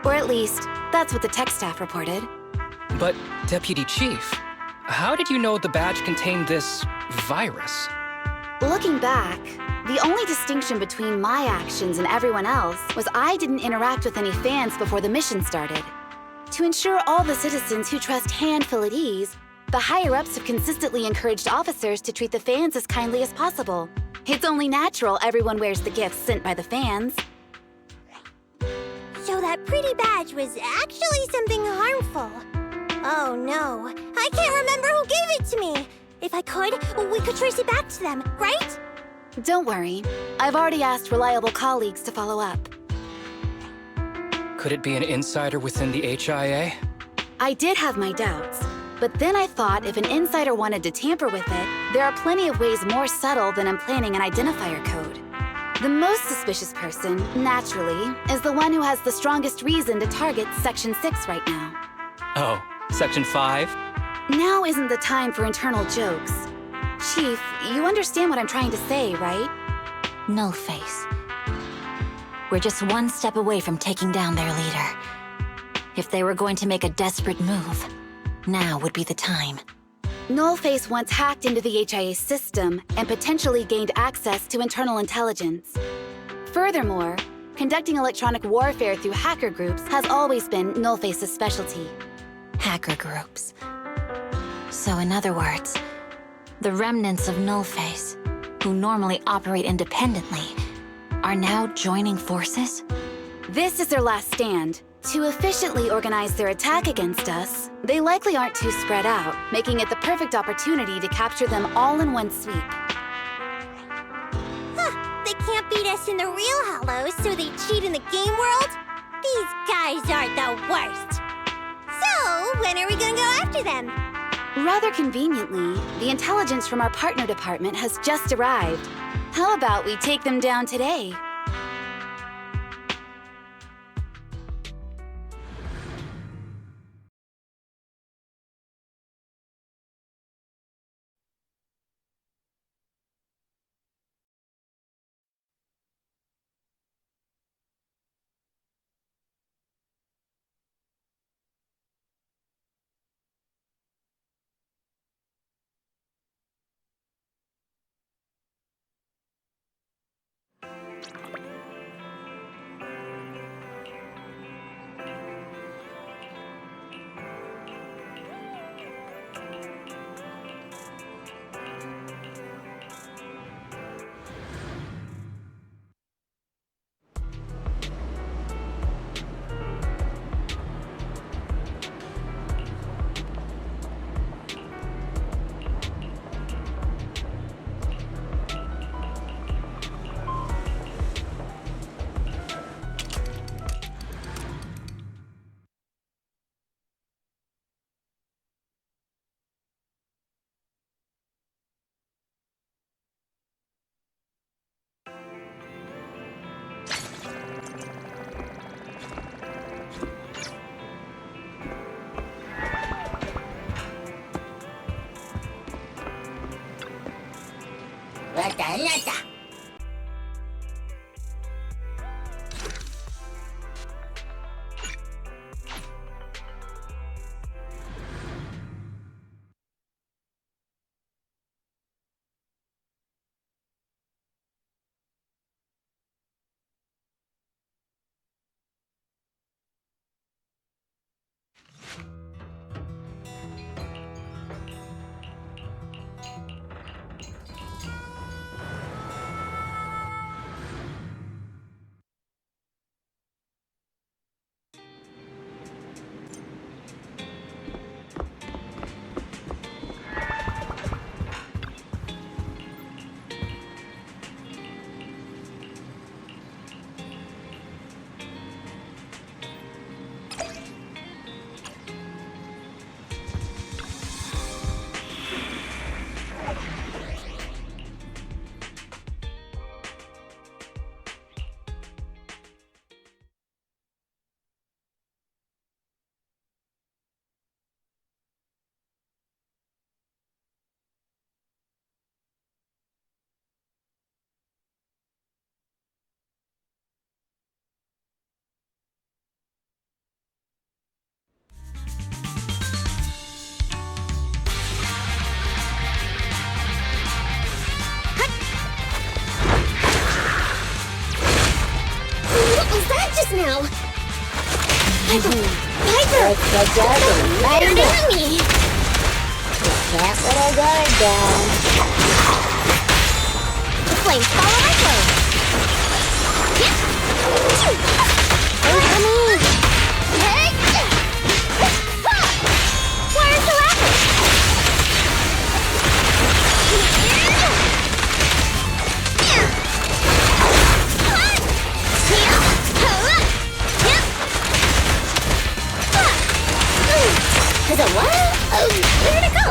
Or at least, that's what the tech staff reported. But, Deputy Chief, how did you know the badge contained this virus? Looking back, the only distinction between my actions and everyone else was I didn't interact with any fans before the mission started. To ensure all the citizens who trust Han feel at ease, the higher-ups have consistently encouraged officers to treat the fans as kindly as possible. It's only natural everyone wears the gifts sent by the fans. So that pretty badge was actually something harmful. Oh no, I can't remember who gave it to me. If I could, we could trace it back to them, right? Don't worry. I've already asked reliable colleagues to follow up. Could it be an insider within the HIA? I did have my doubts, but then I thought if an insider wanted to tamper with it, there are plenty of ways more subtle than implanting an identifier code. The most suspicious person, naturally, is the one who has the strongest reason to target Section 6 right now. Oh, Section 5? Now isn't the time for internal jokes. Chief, you understand what I'm trying to say, right? Nullface. We're just one step away from taking down their leader. If they were going to make a desperate move, now would be the time. Nullface once hacked into the HIA system and potentially gained access to internal intelligence. Furthermore, conducting electronic warfare through hacker groups has always been Nullface's specialty. Hacker groups. So in other words, the remnants of Nullface, who normally operate independently, are now joining forces? This is their last stand. To efficiently organize their attack against us, they likely aren't too spread out, making it the perfect opportunity to capture them all in one sweep. Huh, they can't beat us in the real Hollows, so they cheat in the game world? These guys aren't the worst. So, when are we gonna go after them? Rather conveniently, the intelligence from our partner department has just arrived. How about we take them down today? What's the double? You're an enemy! Can't let our guard down. The flames follow my flow! Wait for me. Why are you so active? Is it what? Where'd it go?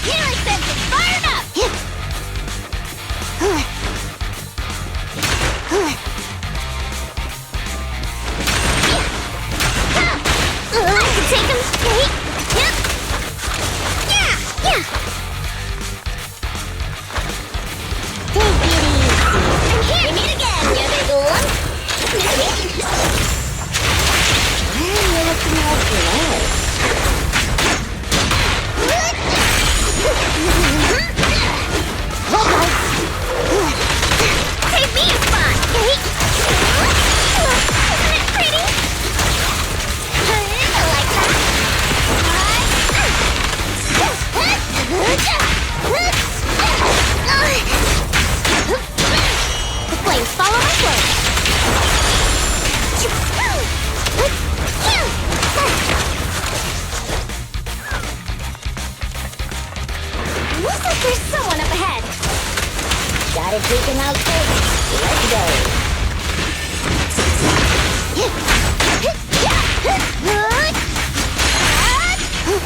Healing sense is fired up! I can take him straight. Yeah. Take it easy. And here, we meet again, you big one. Why are you looking like this? Save me a spot. Isn't it pretty? I like that. The flames follow my flow. Looks like there's someone up ahead. Gotta take him out first. Let's go.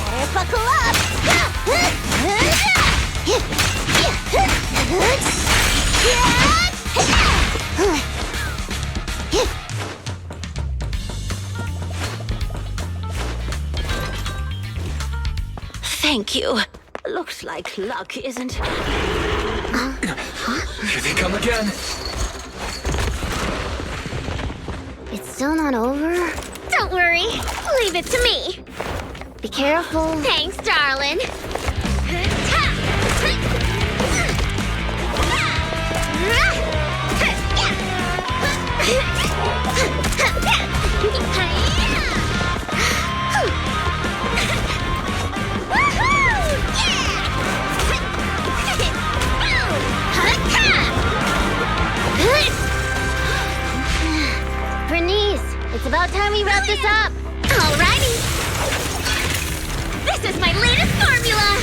Better buckle up. Thank you. Looks like luck isn't... Here they come again. It's still not over? Don't worry. Leave it to me. Be careful. Thanks, darling. Bernice, it's about time we wrap this up. Alrighty. This is my latest formula.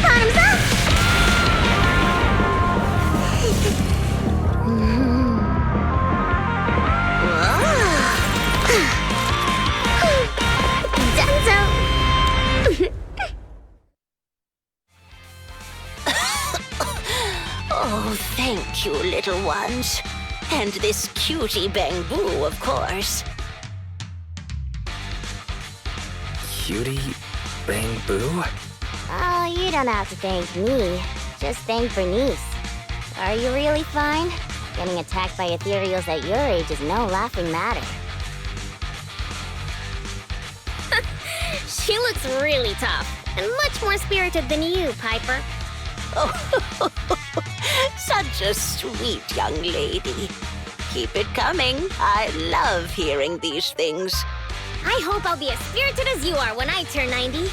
Bottoms up. Dunzo. Oh, thank you, little ones. And this cutie Bangbu, of course. Cutie Bang Boo? Oh, you don't have to thank me. Just thank Bernice. Are you really fine? Getting attacked by ethereals at your age is no laughing matter. She looks really tough and much more spirited than you, Piper. Oh, such a sweet young lady. Keep it coming. I love hearing these things. I hope I'll be as spirited as you are when I turn 90.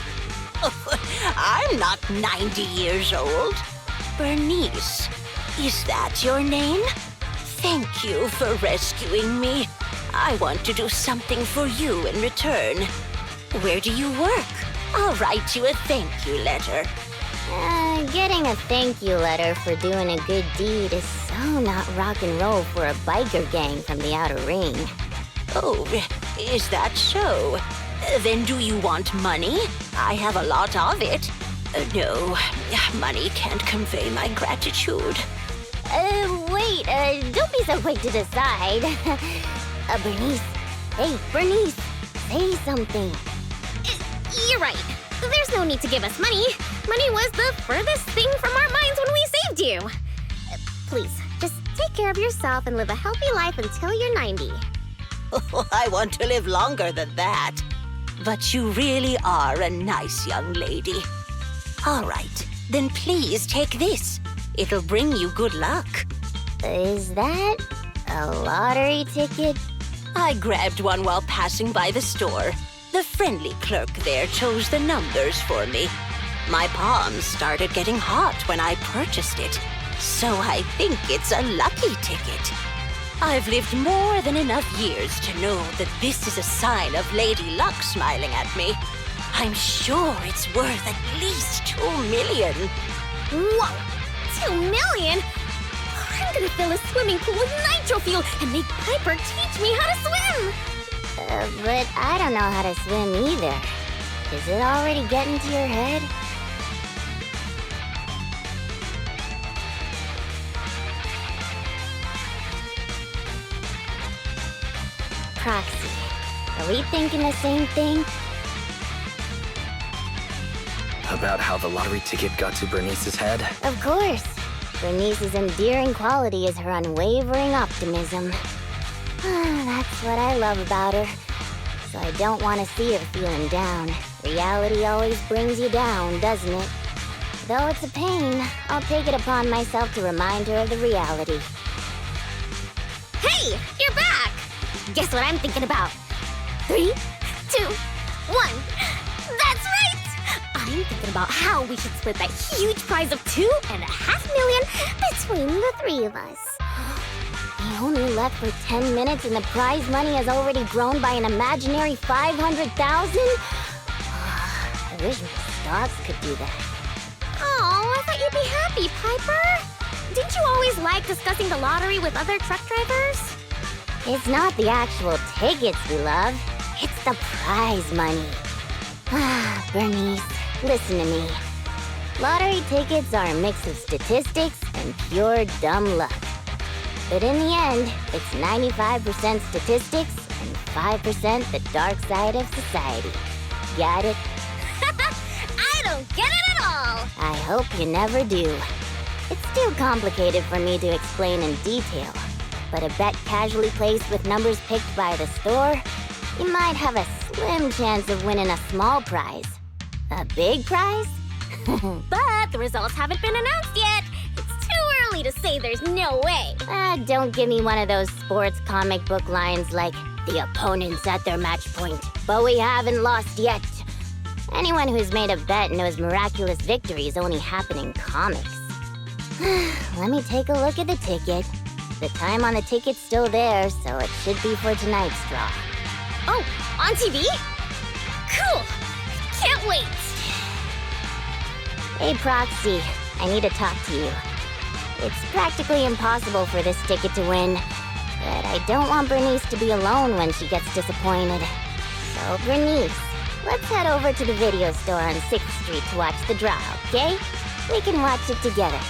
I'm not 90 years old. Bernice, is that your name? Thank you for rescuing me. I want to do something for you in return. Where do you work? I'll write you a thank you letter. Getting a thank you letter for doing a good deed is so not rock and roll for a biker gang from the outer ring. Oh, is that so? Then do you want money? I have a lot of it. No, money can't convey my gratitude. Wait, don't be so quick to decide. Bernice. Hey, Bernice, say something. You're right. There's no need to give us money. Money was the furthest thing from our minds when we saved you. Please, just take care of yourself and live a healthy life until you're 90. Oh, I want to live longer than that. But you really are a nice young lady. All right, then please take this. It'll bring you good luck. Is that a lottery ticket? I grabbed one while passing by the store. The friendly clerk there chose the numbers for me. My palms started getting hot when I purchased it, so I think it's a lucky ticket. I've lived more than enough years to know that this is a sign of Lady Luck smiling at me. I'm sure it's worth at least 2 million. Whoa! 2 million? I'm gonna fill a swimming pool with nitro fuel and make Piper teach me how to swim! But I don't know how to swim either. Is it already getting to your head? Proxy, are we thinking the same thing? About how the lottery ticket got to Bernice's head? Of course. Bernice's endearing quality is her unwavering optimism. That's what I love about her. So I don't want to see her feeling down. Reality always brings you down, doesn't it? Though it's a pain, I'll take it upon myself to remind her of the reality. Hey! You're back! Guess what I'm thinking about? 3, 2, 1. That's right! I'm thinking about how we should split that huge prize of $2.5 million between the 3 of us. We only left for 10 minutes and the prize money has already grown by an imaginary 500,000? I wish my stocks could do that. Oh, I thought you'd be happy, Piper. Didn't you always like discussing the lottery with other truck drivers? It's not the actual tickets we love. It's the prize money. Bernice, listen to me. Lottery tickets are a mix of statistics and pure dumb luck. But in the end, it's 95% statistics and 5% the dark side of society. Got it? I don't get it at all! I hope you never do. It's too complicated for me to explain in detail. But a bet casually placed with numbers picked by the store, you might have a slim chance of winning a small prize. A big prize? But the results haven't been announced yet. It's too early to say there's no way. Don't give me one of those sports comic book lines like, the opponent's at their match point, but we haven't lost yet. Anyone who's made a bet knows miraculous victories only happen in comics. Let me take a look at the ticket. The time on the ticket's still there, so it should be for tonight's draw. Oh, on TV? Cool! Can't wait! Hey, Proxy, I need to talk to you. It's practically impossible for this ticket to win, but I don't want Bernice to be alone when she gets disappointed. So, Bernice, let's head over to the video store on 6th Street to watch the draw, okay? We can watch it together.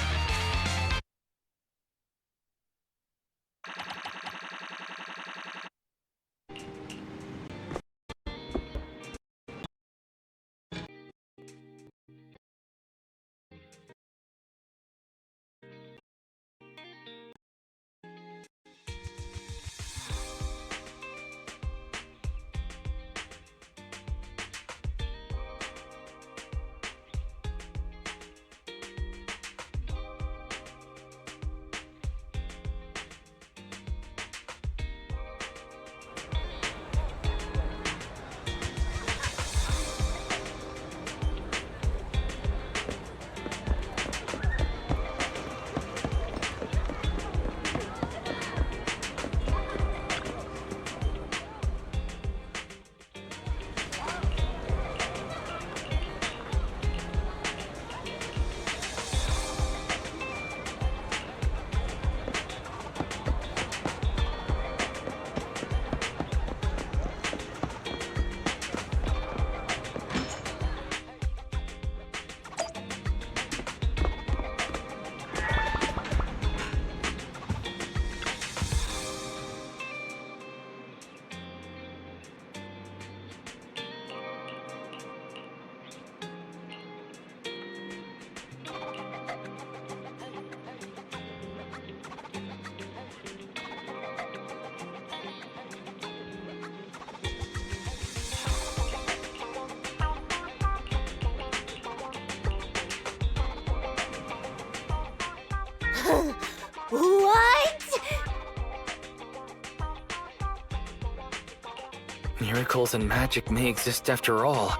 Miracles and magic may exist after all.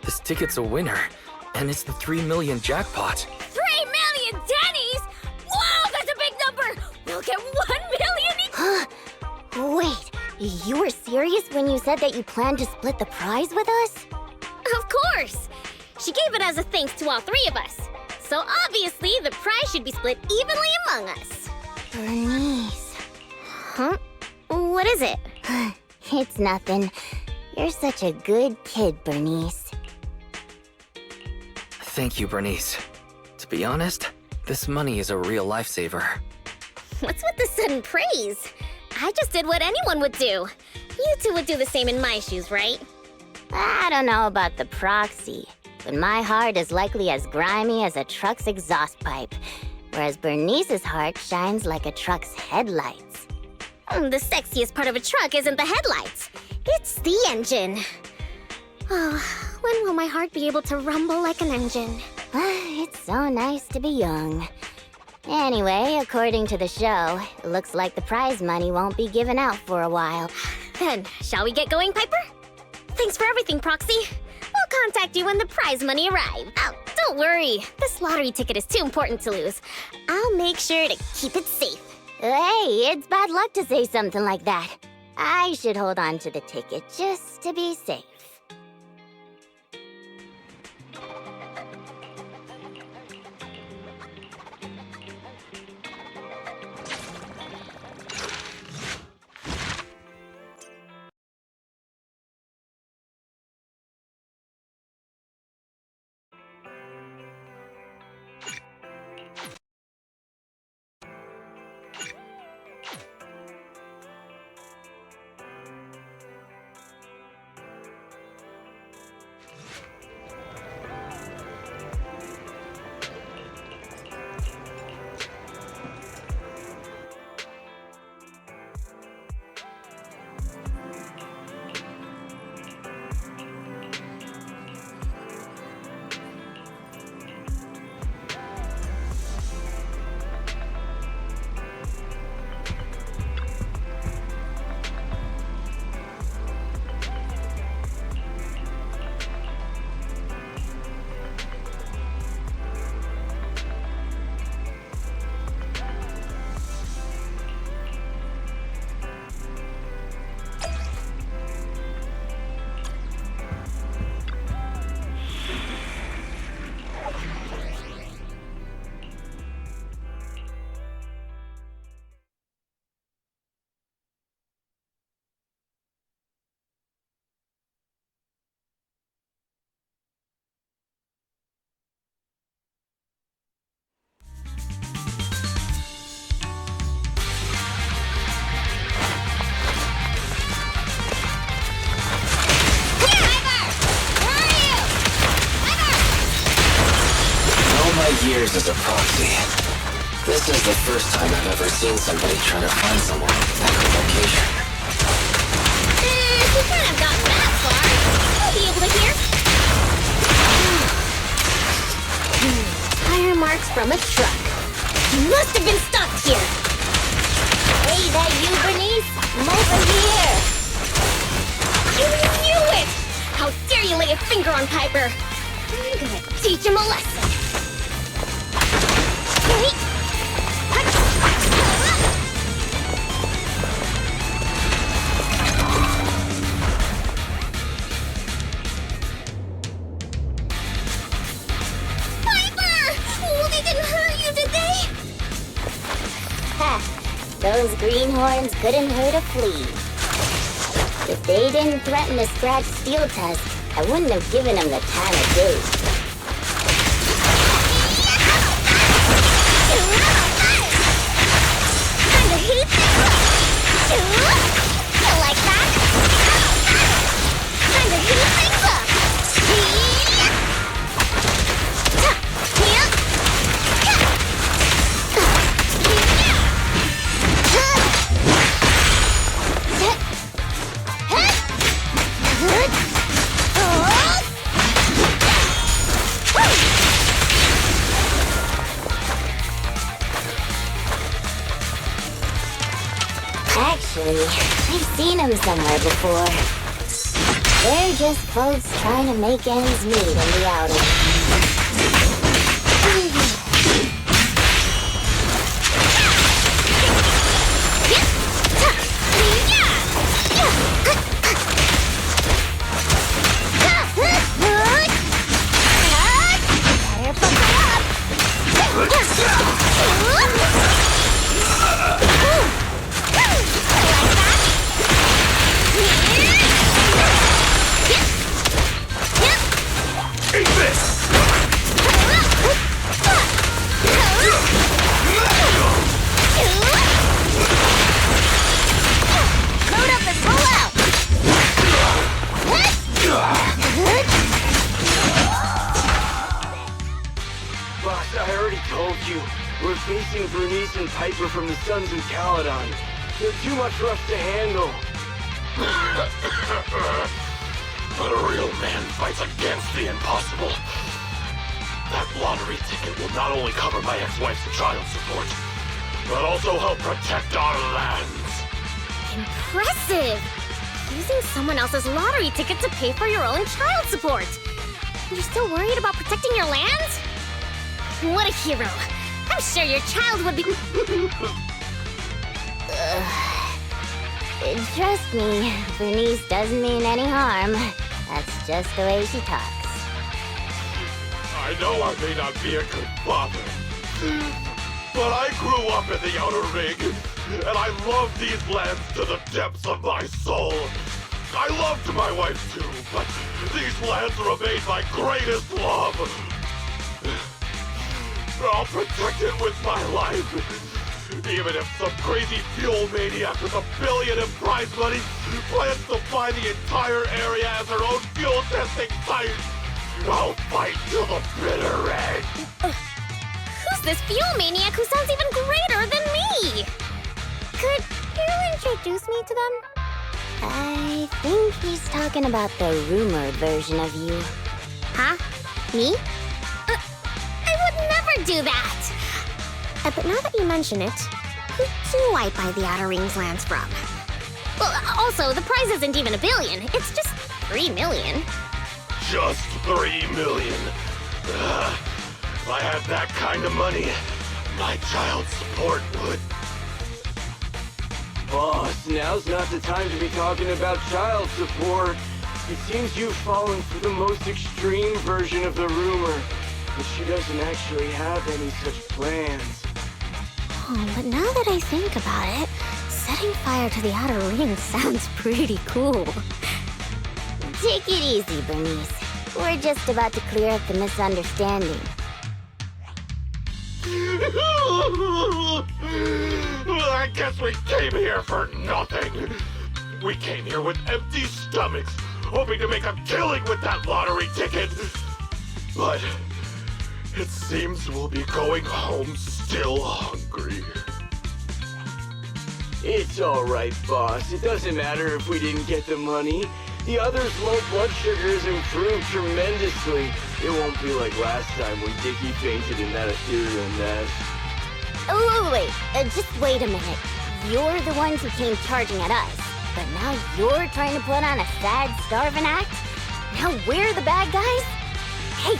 This ticket's a winner, and it's the 3 million jackpot. 3 million Denny's? Whoa, that's a big number! We'll get 1 million Wait, you were serious when you said that you planned to split the prize with us? Of course! She gave it as a thanks to all 3 of us. So obviously, the prize should be split evenly among us. Bernice. Huh? What is it? It's nothing. You're such a good kid, Bernice. Thank you, Bernice. To be honest, this money is a real lifesaver. What's with the sudden praise? I just did what anyone would do. You two would do the same in my shoes, right? I don't know about the proxy, but my heart is likely as grimy as a truck's exhaust pipe, whereas Bernice's heart shines like a truck's headlights. The sexiest part of a truck isn't the headlights. It's the engine. Oh, when will my heart be able to rumble like an engine? It's so nice to be young. Anyway, according to the show, it looks like the prize money won't be given out for a while. Then, shall we get going, Piper? Thanks for everything, Proxy. We'll contact you when the prize money arrives. Oh, don't worry. This lottery ticket is too important to lose. I'll make sure to keep it safe. Hey, it's bad luck to say something like that. I should hold on to the ticket just to be safe. Years as a proxy. This is the first time I've ever seen somebody try to find someone with that location. If you couldn't have gotten that far, you'll be able to hear. Tire marks from a truck. You must have been stuck here. Hey, that you, Bernice? I'm over here. You knew it! How dare you lay a finger on Piper? I'm gonna teach him a lesson. Those greenhorns couldn't hurt a flea. If they didn't threaten to scratch Steel Tusk, I wouldn't have given them the time of day. Kinda hate things up. You like that? Kinda heat things up. Actually, I've seen him somewhere before. They're just folks trying to make ends meet in the outer. From the Sons of Caledon. They're too much for us to handle. But a real man fights against the impossible. That lottery ticket will not only cover my ex-wife's child support, but also help protect our lands. Impressive! Using someone else's lottery ticket to pay for your own child support. You're still worried about protecting your lands? What a hero. I'm sure your child would be... Trust me, Bernice doesn't mean any harm. That's just the way she talks. I know I may not be a good father, but I grew up in the Outer Ring, and I love these lands to the depths of my soul. I loved my wife too, but these lands remain my greatest love. I'll protect it with my life. Even if some crazy fuel maniac with $1 billion in prize money plans to buy the entire area as their own fuel testing site, I'll fight till the bitter end. Who's this fuel maniac who sounds even greater than me? Could you introduce me to them? I think he's talking about the rumored version of you. Huh? Me? I would never do that! But now that you mention it, who do I buy the Outer Rings lands from? Well, also, the prize isn't even $1 billion. It's just 3 million. Just 3 million. If I had that kind of money, my child support would... Boss, now's not the time to be talking about child support. It seems you've fallen for the most extreme version of the rumor, but she doesn't actually have any such plans. Oh, but now that I think about it, setting fire to the Outer Ring sounds pretty cool. Take it easy, Bernice. We're just about to clear up the misunderstanding. I guess we came here for nothing. We came here with empty stomachs, hoping to make a killing with that lottery ticket. But it seems we'll be going home still hungry. It's alright, boss. It doesn't matter if we didn't get the money. The others' low blood sugars improved tremendously. It won't be like last time when Dickie fainted in that ethereal nest. Oh, wait. Just wait a minute. You're the ones who came charging at us. But now you're trying to put on a sad, starving act? Now we're the bad guys? Hey,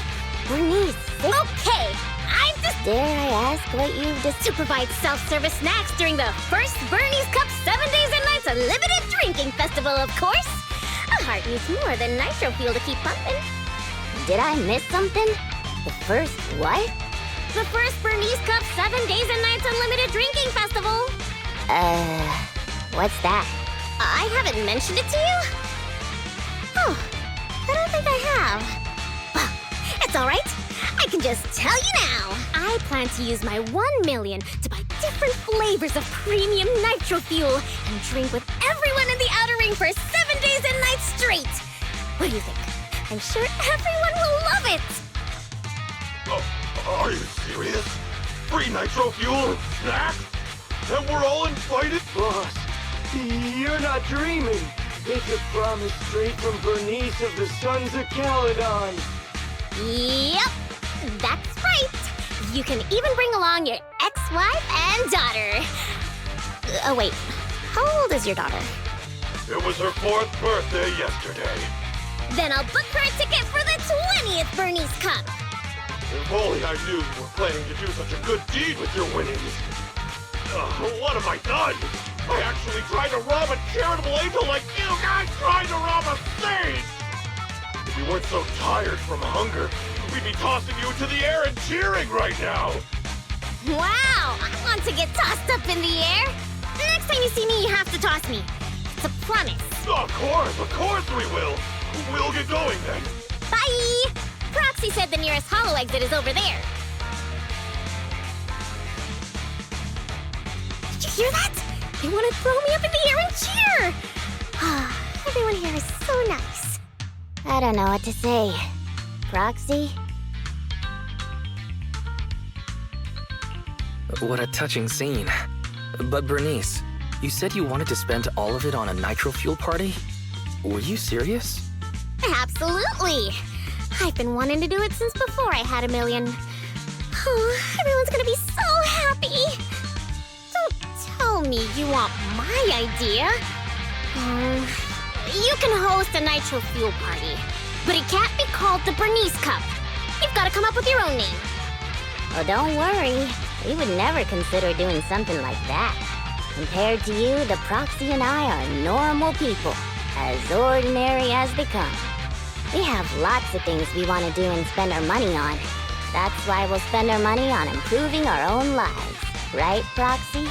Bernice. Okay, I'm just... Dare I ask what you've to provide self-service snacks during the first Bernie's Cup 7 Days and Nights Unlimited Drinking Festival, of course. A heart needs more than nitro fuel to keep pumping. Did I miss something? The first what? The first Bernie's Cup 7 Days and Nights Unlimited Drinking Festival. What's that? I haven't mentioned it to you? Oh, I don't think I have. Well, it's all right. I can just tell you now. I plan to use my 1 million to buy different flavors of premium nitro fuel and drink with everyone in the Outer Ring for 7 days and nights straight. What do you think? I'm sure everyone will love it. Are you serious? Free nitro fuel and snacks? And we're all invited? Boss, you're not dreaming. It's a promise straight from Bernice of the Sons of Caledon. Yep, that's right. You can even bring along your ex-wife and daughter. Wait, how old is your daughter? It was her 4th birthday yesterday. Then I'll book her a ticket for the 20th Bernice Cup. If only I knew you were planning to do such a good deed with your winnings. What have I done? I actually tried to rob a charitable angel like you guys tried to rob a saint! If you weren't so tired from hunger, we'd be tossing you into the air and cheering right now! Wow, I want to get tossed up in the air. The next time you see me, you have to toss me. It's a promise. Of course we will! We'll get going then. Bye! Proxy said the nearest hollow exit is over there. Did you hear that? They want to throw me up in the air and cheer! Everyone here is so nice. I don't know what to say. Proxy? What a touching scene. But Bernice, you said you wanted to spend all of it on a nitro fuel party? Were you serious? Absolutely! I've been wanting to do it since before I had a million. Oh, everyone's gonna be so happy! Don't tell me you want my idea. You can host a nitro fuel party, but it can't be called the Bernice Cup. You've gotta come up with your own name. Oh, don't worry. We would never consider doing something like that. Compared to you, the Proxy and I are normal people, as ordinary as they come. We have lots of things we want to do and spend our money on. That's why we'll spend our money on improving our own lives. Right, Proxy?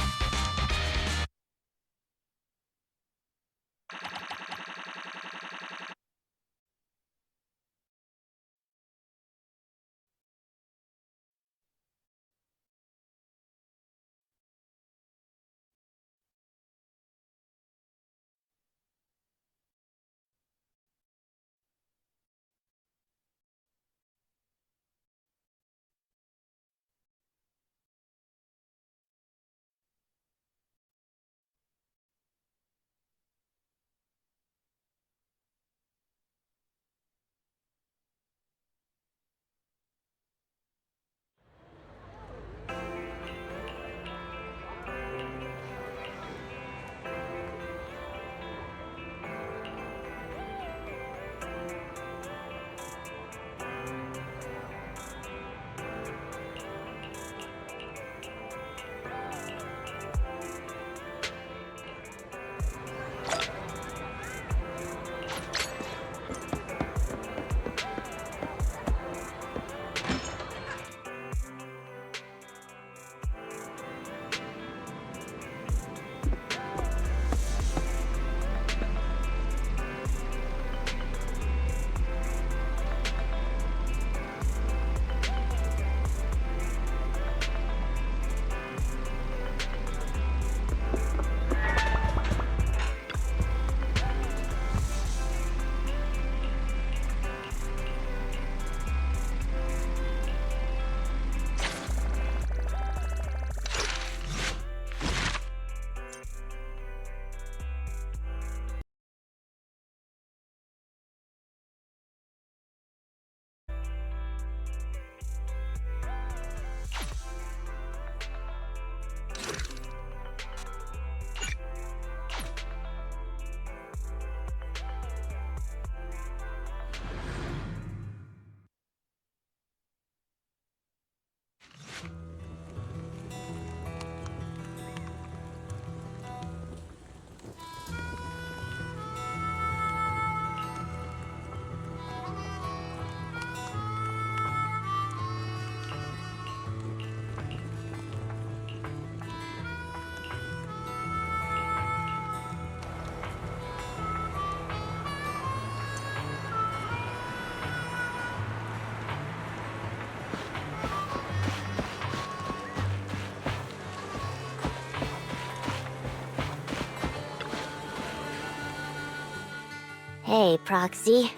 Hey, Proxy.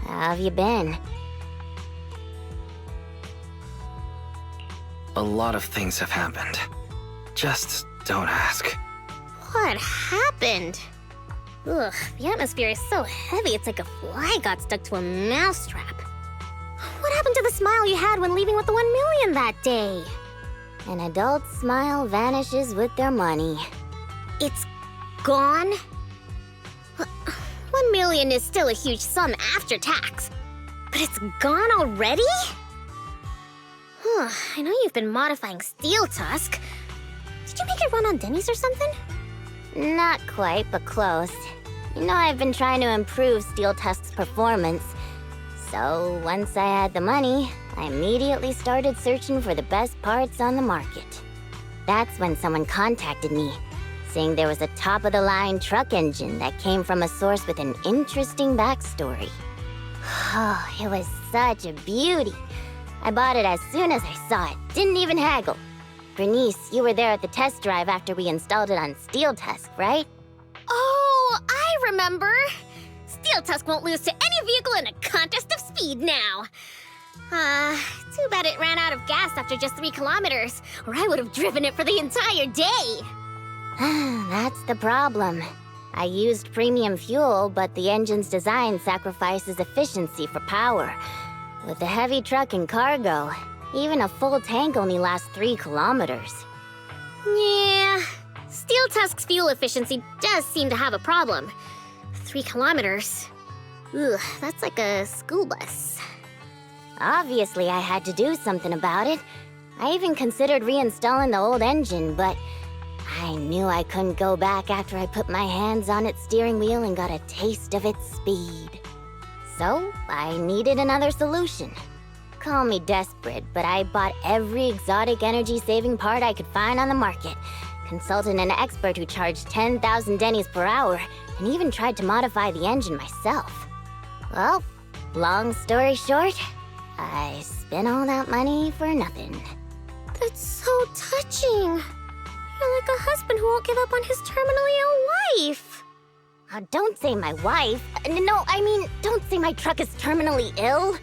How have you been? A lot of things have happened. Just don't ask. What happened? Ugh, the atmosphere is so heavy it's like a fly got stuck to a mousetrap. What happened to the smile you had when leaving with the 1 million that day? An adult's smile vanishes with their money. It's gone? 1 2 million is still a huge sum after tax. But it's gone already? I know you've been modifying Steel Tusk. Did you make it run on Denny's or something? Not quite, but close. You know, I've been trying to improve Steel Tusk's performance. So once I had the money, I immediately started searching for the best parts on the market. That's when someone contacted me, saying there was a top-of-the-line truck engine that came from a source with an interesting backstory. Oh, it was such a beauty. I bought it as soon as I saw it, didn't even haggle. Bernice, you were there at the test drive after we installed it on Steel Tusk, right? Oh, I remember! Steel Tusk won't lose to any vehicle in a contest of speed now. Too bad it ran out of gas after just 3 kilometers, or I would have driven it for the entire day. That's the problem. I used premium fuel, but the engine's design sacrifices efficiency for power. With the heavy truck and cargo, even a full tank only lasts 3 kilometers. Yeah, Steel Tusk's fuel efficiency does seem to have a problem. 3 kilometers? Ugh, that's like a school bus. Obviously, I had to do something about it. I even considered reinstalling the old engine, but I knew I couldn't go back after I put my hands on its steering wheel and got a taste of its speed. So, I needed another solution. Call me desperate, but I bought every exotic energy-saving part I could find on the market, consulted an expert who charged 10,000 Denny's per hour, and even tried to modify the engine myself. Well, long story short, I spent all that money for nothing. That's so touching. You're like a husband who won't give up on his terminally ill wife. Don't say my wife. No, I mean, don't say my truck is terminally ill.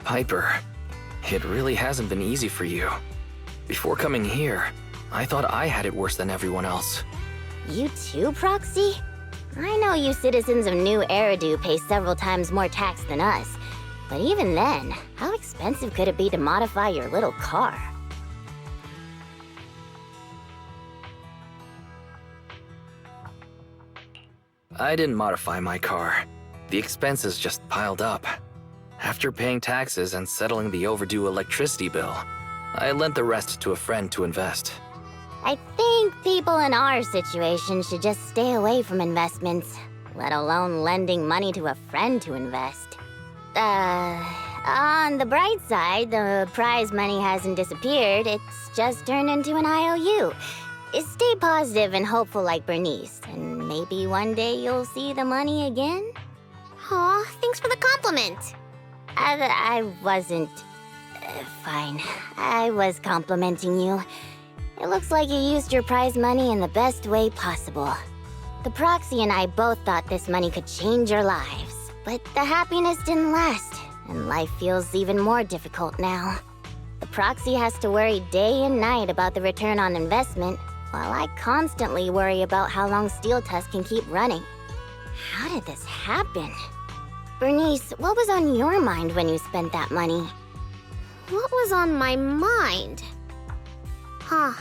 Piper, it really hasn't been easy for you. Before coming here, I thought I had it worse than everyone else. You too, Proxy? I know you citizens of New Eridu pay several times more tax than us. But even then, how expensive could it be to modify your little car? I didn't modify my car. The expenses just piled up. After paying taxes and settling the overdue electricity bill, I lent the rest to a friend to invest. I think people in our situation should just stay away from investments, let alone lending money to a friend to invest. On the bright side, the prize money hasn't disappeared, it's just turned into an IOU. Stay positive and hopeful like Bernice, and maybe one day you'll see the money again? Aw, thanks for the compliment. I wasn't... fine. I was complimenting you. It looks like you used your prize money in the best way possible. The Proxy and I both thought this money could change your lives, but the happiness didn't last, and life feels even more difficult now. The Proxy has to worry day and night about the return on investment, while I constantly worry about how long Steel Tusk can keep running. How did this happen? Bernice, what was on your mind when you spent that money? What was on my mind? I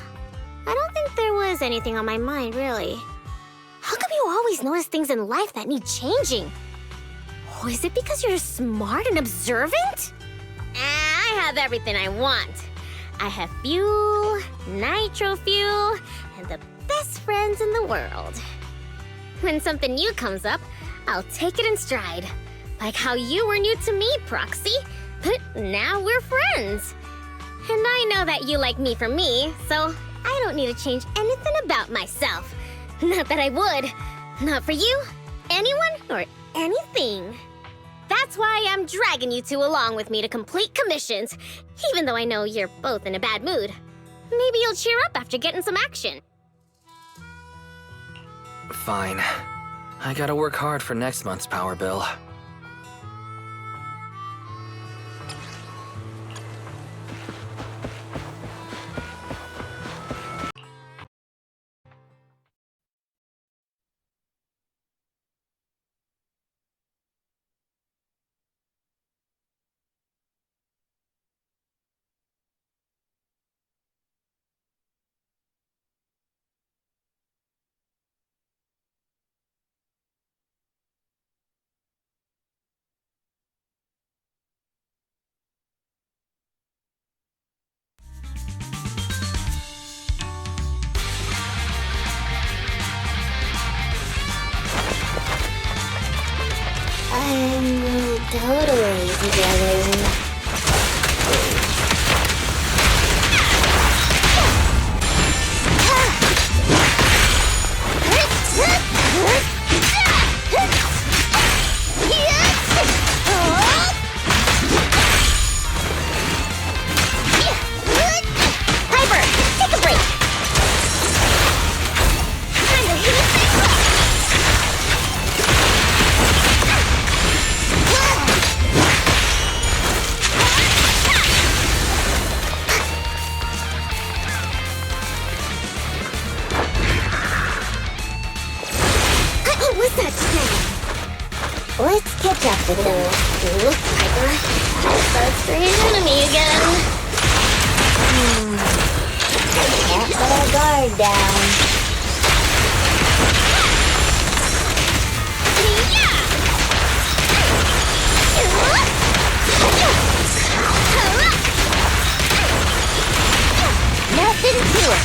don't think there was anything on my mind, really. How come you always notice things in life that need changing? Oh, is it because you're smart and observant? I have everything I want. I have fuel, nitro fuel, and the best friends in the world. When something new comes up, I'll take it in stride. Like how you were new to me, Proxy, but now we're friends. And I know that you like me for me, so I don't need to change anything about myself. Not that I would. Not for you, anyone, or anything. That's why I'm dragging you two along with me to complete commissions, even though I know you're both in a bad mood. Maybe you'll cheer up after getting some action. Fine. I gotta work hard for next month's power bill. Look, Piper. It's that strange enemy again. Can't let our guard down. Nothing to it.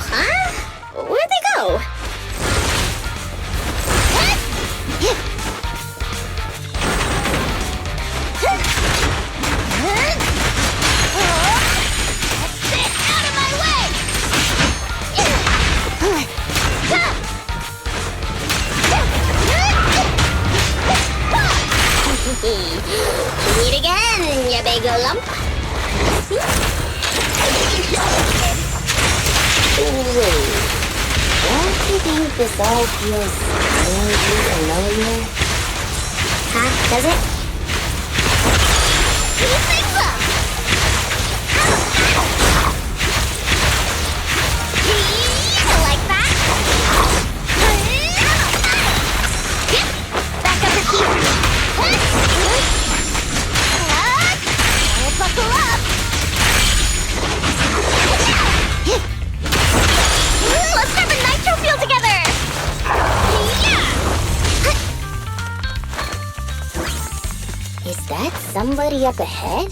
Huh? Where'd they go? Get out of my way! Meet again, you big lump. Wait, don't you think this all feels strangely familiar? Huh? Does it? Keep things up! Like that? Back up your feet. Buckle up! Let's have a nitro feel together! Is that somebody up ahead?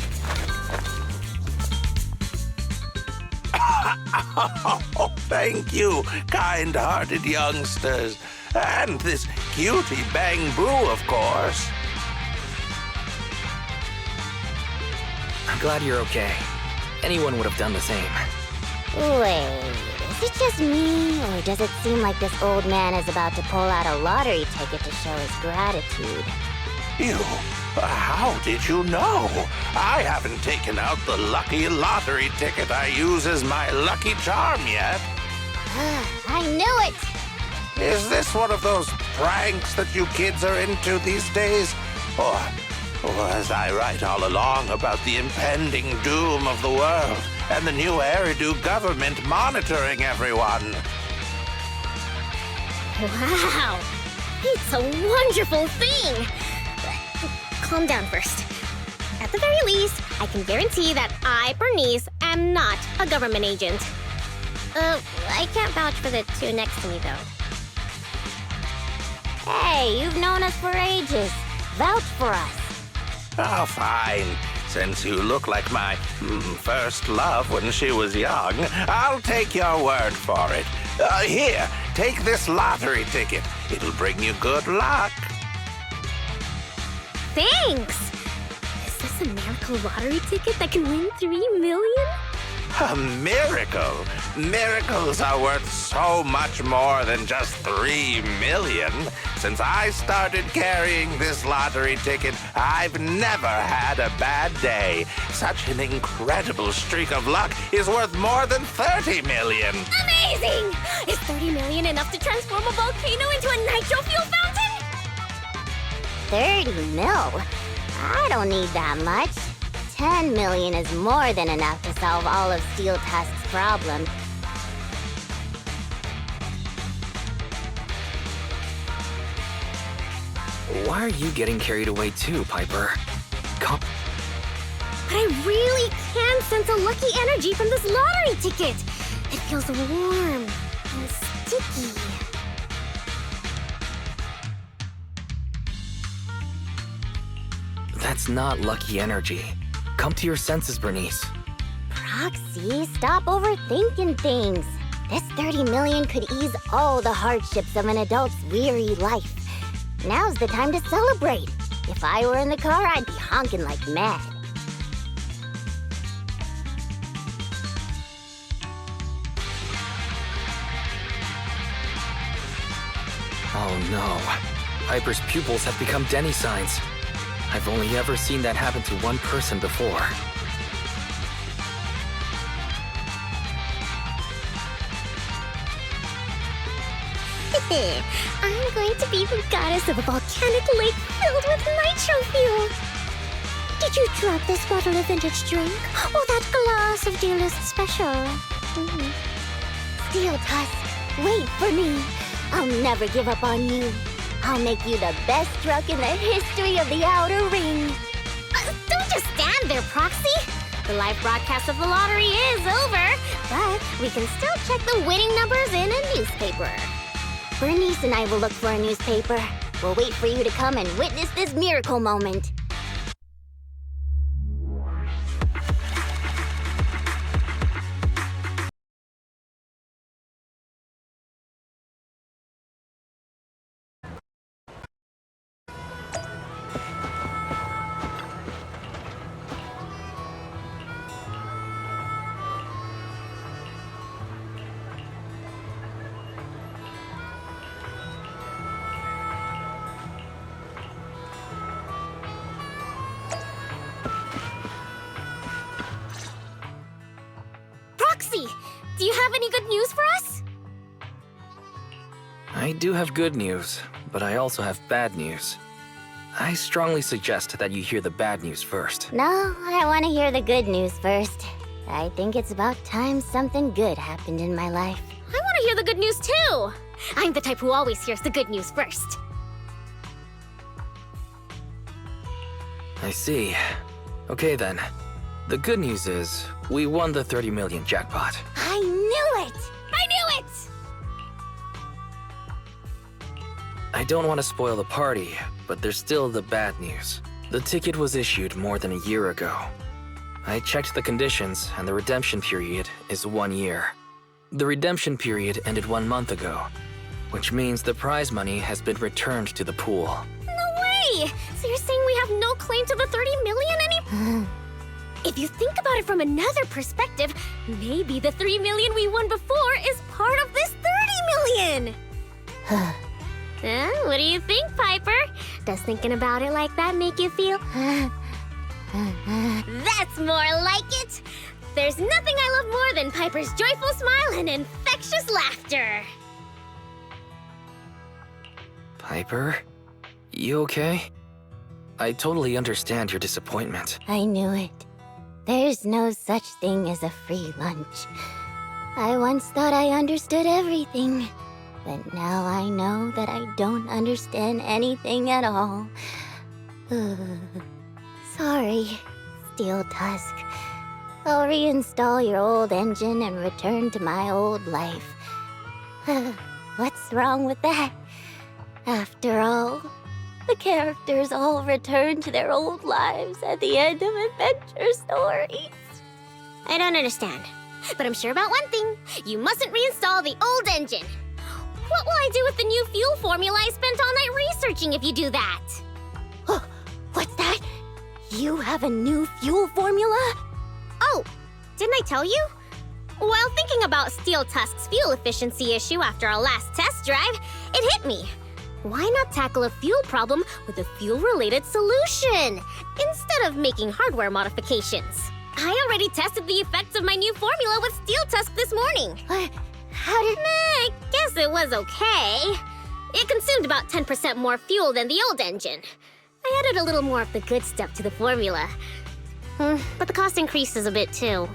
Thank you, kind-hearted youngsters. And this cutie Bang Boo, of course. I'm glad you're okay. Anyone would have done the same. Wait, is it just me, or does it seem like this old man is about to pull out a lottery ticket to show his gratitude? You? How did you know? I haven't taken out the lucky lottery ticket I use as my lucky charm yet. I knew it! Is this one of those pranks that you kids are into these days? Or was I right all along about the impending doom of the world and the new Eridu government monitoring everyone? Wow! It's a wonderful thing! Calm down first. At the very least, I can guarantee that I, Bernice, am not a government agent. I can't vouch for the two next to me, though. Hey, you've known us for ages. Vouch for us. Oh, fine. Since you look like my first love when she was young, I'll take your word for it. Here, take this lottery ticket. It'll bring you good luck. Thanks! Is this a miracle lottery ticket that can win 3 million? A miracle? Miracles are worth so much more than just 3 million. Since I started carrying this lottery ticket, I've never had a bad day. Such an incredible streak of luck is worth more than 30 million. Amazing! Is 30 million enough to transform a volcano into a nitro fuel fountain? 30 mil? I don't need that much. 10 million is more than enough to solve all of Steel Tusk's problems. Why are you getting carried away too, Piper? Come. But I really can sense a lucky energy from this lottery ticket. It feels warm and sticky. That's not lucky energy. Come to your senses, Bernice. Proxy, stop overthinking things. This 30 million could ease all the hardships of an adult's weary life. Now's the time to celebrate. If I were in the car, I'd be honking like mad. Oh no. Piper's pupils have become Denny signs. I've only ever seen that happen to one person before. I'm going to be the goddess of a volcanic lake filled with nitro fuel. Did you drop this bottle of vintage drink? Or that glass of dearest special? Steel Tusk, Wait for me. I'll never give up on you. I'll make you the best truck in the history of the Outer Ring. Don't just stand there, Proxy. The live broadcast of the lottery is over, but we can still check the winning numbers in a newspaper. Bernice and I will look for a newspaper. We'll wait for you to come and witness this miracle moment. Proxy, do you have any good news for us? I do have good news, but I also have bad news. I strongly suggest that you hear the bad news first. No, I want to hear the good news first. I think it's about time something good happened in my life. I want to hear the good news too. I'm the type who always hears the good news first. I see. Okay then. The good news is, we won the 30 million jackpot. I knew it! I knew it! I don't want to spoil the party, but there's still the bad news. The ticket was issued more than a year ago. I checked the conditions, and the redemption period is 1 year. The redemption period ended 1 month ago, which means the prize money has been returned to the pool. No way! So you're saying we have no claim to the 30 million anymore? If you think about it from another perspective, maybe the 3 million we won before is part of this 30 million! What do you think, Piper? Does thinking about it like that make you feel? That's more like it! There's nothing I love more than Piper's joyful smile and infectious laughter! Piper? You okay? I totally understand your disappointment. I knew it. There's no such thing as a free lunch. I once thought I understood everything, but now I know that I don't understand anything at all. Sorry, Steel Tusk. I'll reinstall your old engine and return to my old life. What's wrong with that? After all, the characters all return to their old lives at the end of adventure stories. I don't understand, but I'm sure about one thing. You mustn't reinstall the old engine. What will I do with the new fuel formula I spent all night researching if you do that? What's that? You have a new fuel formula? Oh, didn't I tell you? While thinking about Steel Tusk's fuel efficiency issue after our last test drive, it hit me. Why not tackle a fuel problem with a fuel-related solution, instead of making hardware modifications? I already tested the effects of my new formula with Steel Tusk this morning. How did... I guess it was okay. It consumed about 10% more fuel than the old engine. I added a little more of the good stuff to the formula. But the cost increases a bit too.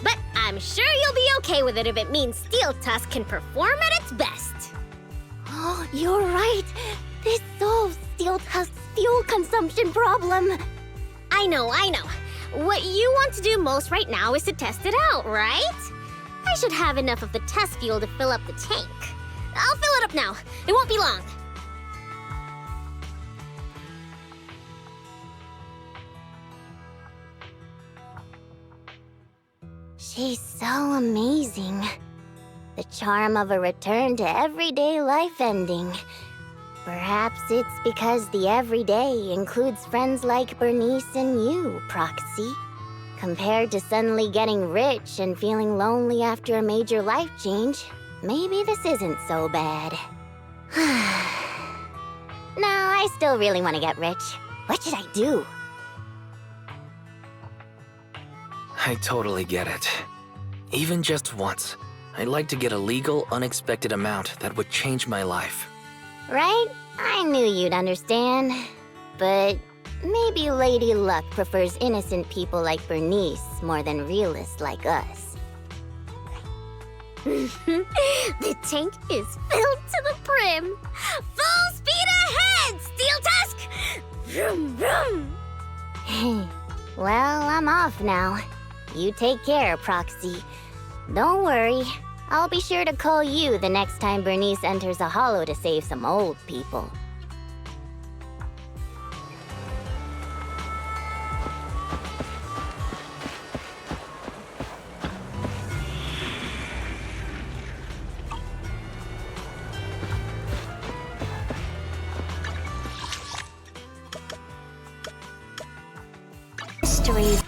But I'm sure you'll be okay with it if it means Steel Tusk can perform at its best. Oh, you're right. This solves Steel Tusk's fuel consumption problem. I know. What you want to do most right now is to test it out, right? I should have enough of the test fuel to fill up the tank. I'll fill it up now. It won't be long. She's so amazing. The charm of a return to everyday life ending. Perhaps it's because the everyday includes friends like Bernice and you, Proxy. Compared to suddenly getting rich and feeling lonely after a major life change, maybe this isn't so bad. No, I still really want to get rich. What should I do? I totally get it. Even just once, I'd like to get a legal, unexpected amount that would change my life. Right? I knew you'd understand. But maybe Lady Luck prefers innocent people like Bernice more than realists like us. The tank is filled to the brim. Full speed ahead, Steel Tusk! Vroom, vroom. Well, I'm off now. You take care, Proxy. Don't worry. I'll be sure to call you the next time Bernice enters a hollow to save some old people. Mysteries.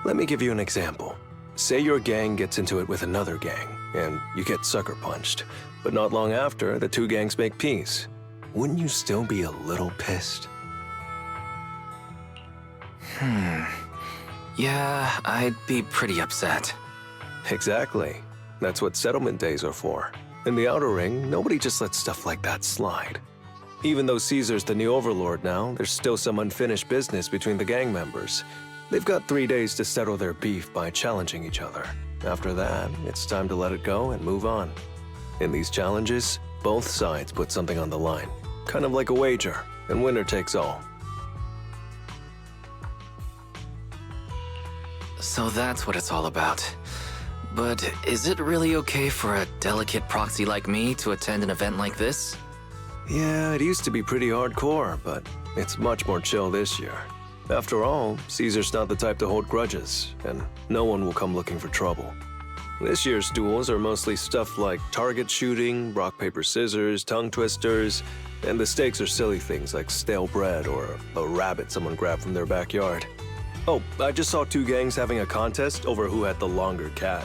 Let me give you an example. Say your gang gets into it with another gang, and you get sucker punched. But not long after, the two gangs make peace. Wouldn't you still be a little pissed? Yeah, I'd be pretty upset. Exactly. That's what settlement days are for. In the Outer Ring, nobody just lets stuff like that slide. Even though Caesar's the new overlord now, there's still some unfinished business between the gang members. They've got 3 days to settle their beef by challenging each other. After that, it's time to let it go and move on. In these challenges, both sides put something on the line. Kind of like a wager, and winner takes all. So that's what it's all about. But is it really okay for a delicate proxy like me to attend an event like this? Yeah, it used to be pretty hardcore, but it's much more chill this year. After all, Caesar's not the type to hold grudges, and no one will come looking for trouble. This year's duels are mostly stuff like target shooting, rock, paper, scissors, tongue twisters, and the stakes are silly things like stale bread or a rabbit someone grabbed from their backyard. Oh, I just saw 2 gangs having a contest over who had the longer cat.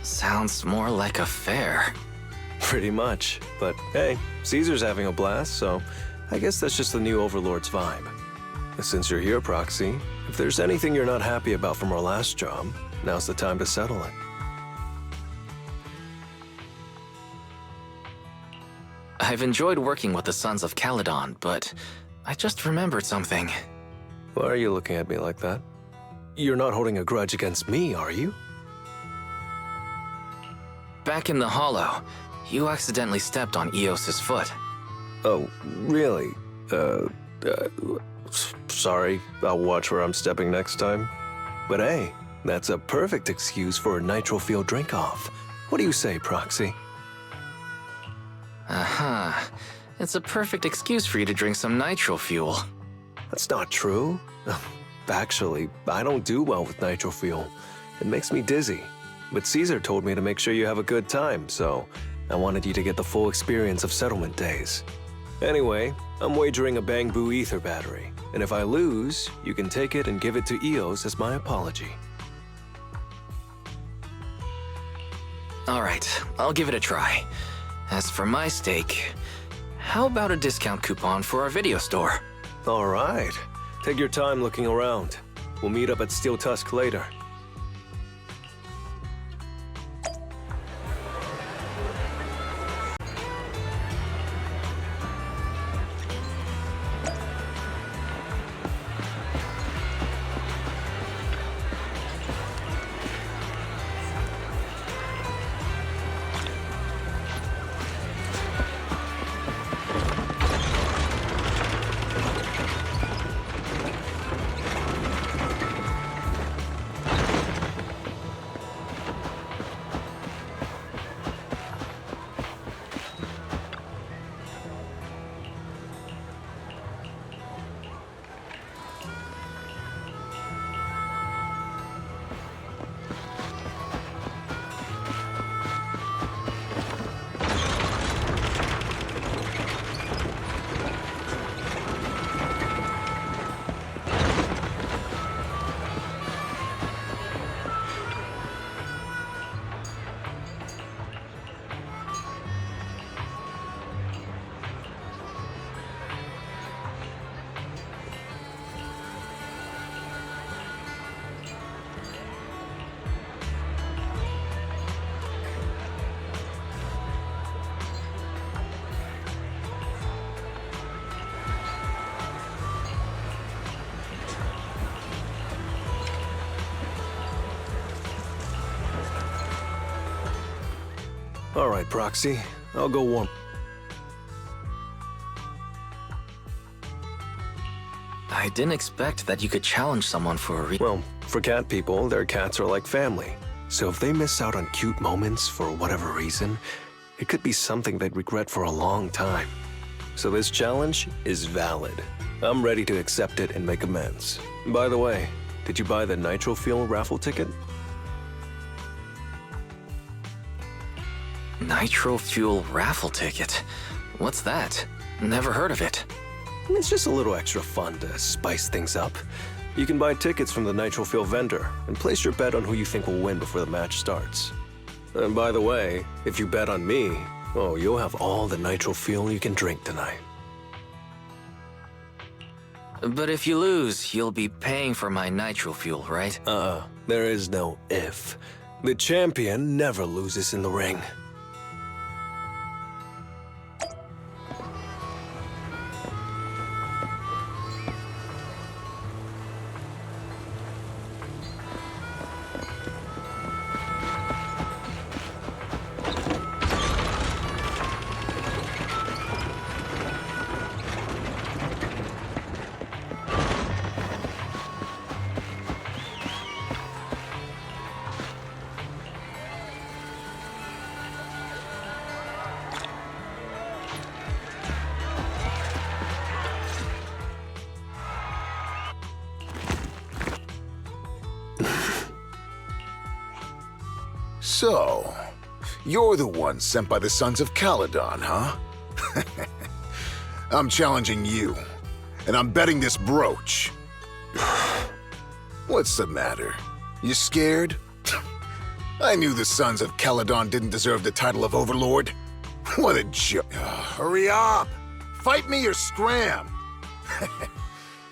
Sounds more like a fair. Pretty much, but hey, Caesar's having a blast, so I guess that's just the new Overlord's vibe. Since you're here, Proxy, if there's anything you're not happy about from our last job, now's the time to settle it. I've enjoyed working with the Sons of Caledon, but I just remembered something. Why are you looking at me like that? You're not holding a grudge against me, are you? Back in the Hollow, you accidentally stepped on Eos's foot. Oh, really? Sorry, I'll watch where I'm stepping next time. But hey, that's a perfect excuse for a nitro fuel drink-off. What do you say, Proxy? Uh-huh. It's a perfect excuse for you to drink some nitro fuel. That's not true. Actually, I don't do well with nitro fuel. It makes me dizzy. But Caesar told me to make sure you have a good time, so I wanted you to get the full experience of settlement days. Anyway, I'm wagering a Bang Boo ether battery, and if I lose, you can take it and give it to Eos as my apology. Alright, I'll give it a try. As for my stake, how about a discount coupon for our video store? Alright. Take your time looking around. We'll meet up at Steel Tusk later. All right, Proxy. I'll go warm. I didn't expect that you could challenge someone for a reason. Well, for cat people, their cats are like family. So if they miss out on cute moments for whatever reason, it could be something they'd regret for a long time. So this challenge is valid. I'm ready to accept it and make amends. By the way, did you buy the Nitro Fuel raffle ticket? Nitro Fuel raffle ticket? What's that? Never heard of it. It's just a little extra fun to spice things up. You can buy tickets from the Nitro Fuel vendor and place your bet on who you think will win before the match starts. And by the way, if you bet on me, oh, you'll have all the Nitro Fuel you can drink tonight. But if you lose, you'll be paying for my Nitro Fuel, right? There is no if. The champion never loses in the ring. So, you're the one sent by the Sons of Caledon, huh? I'm challenging you, and I'm betting this brooch. What's the matter? You scared? I knew the Sons of Caledon didn't deserve the title of Overlord. What a joke. Hurry up! Fight me or scram!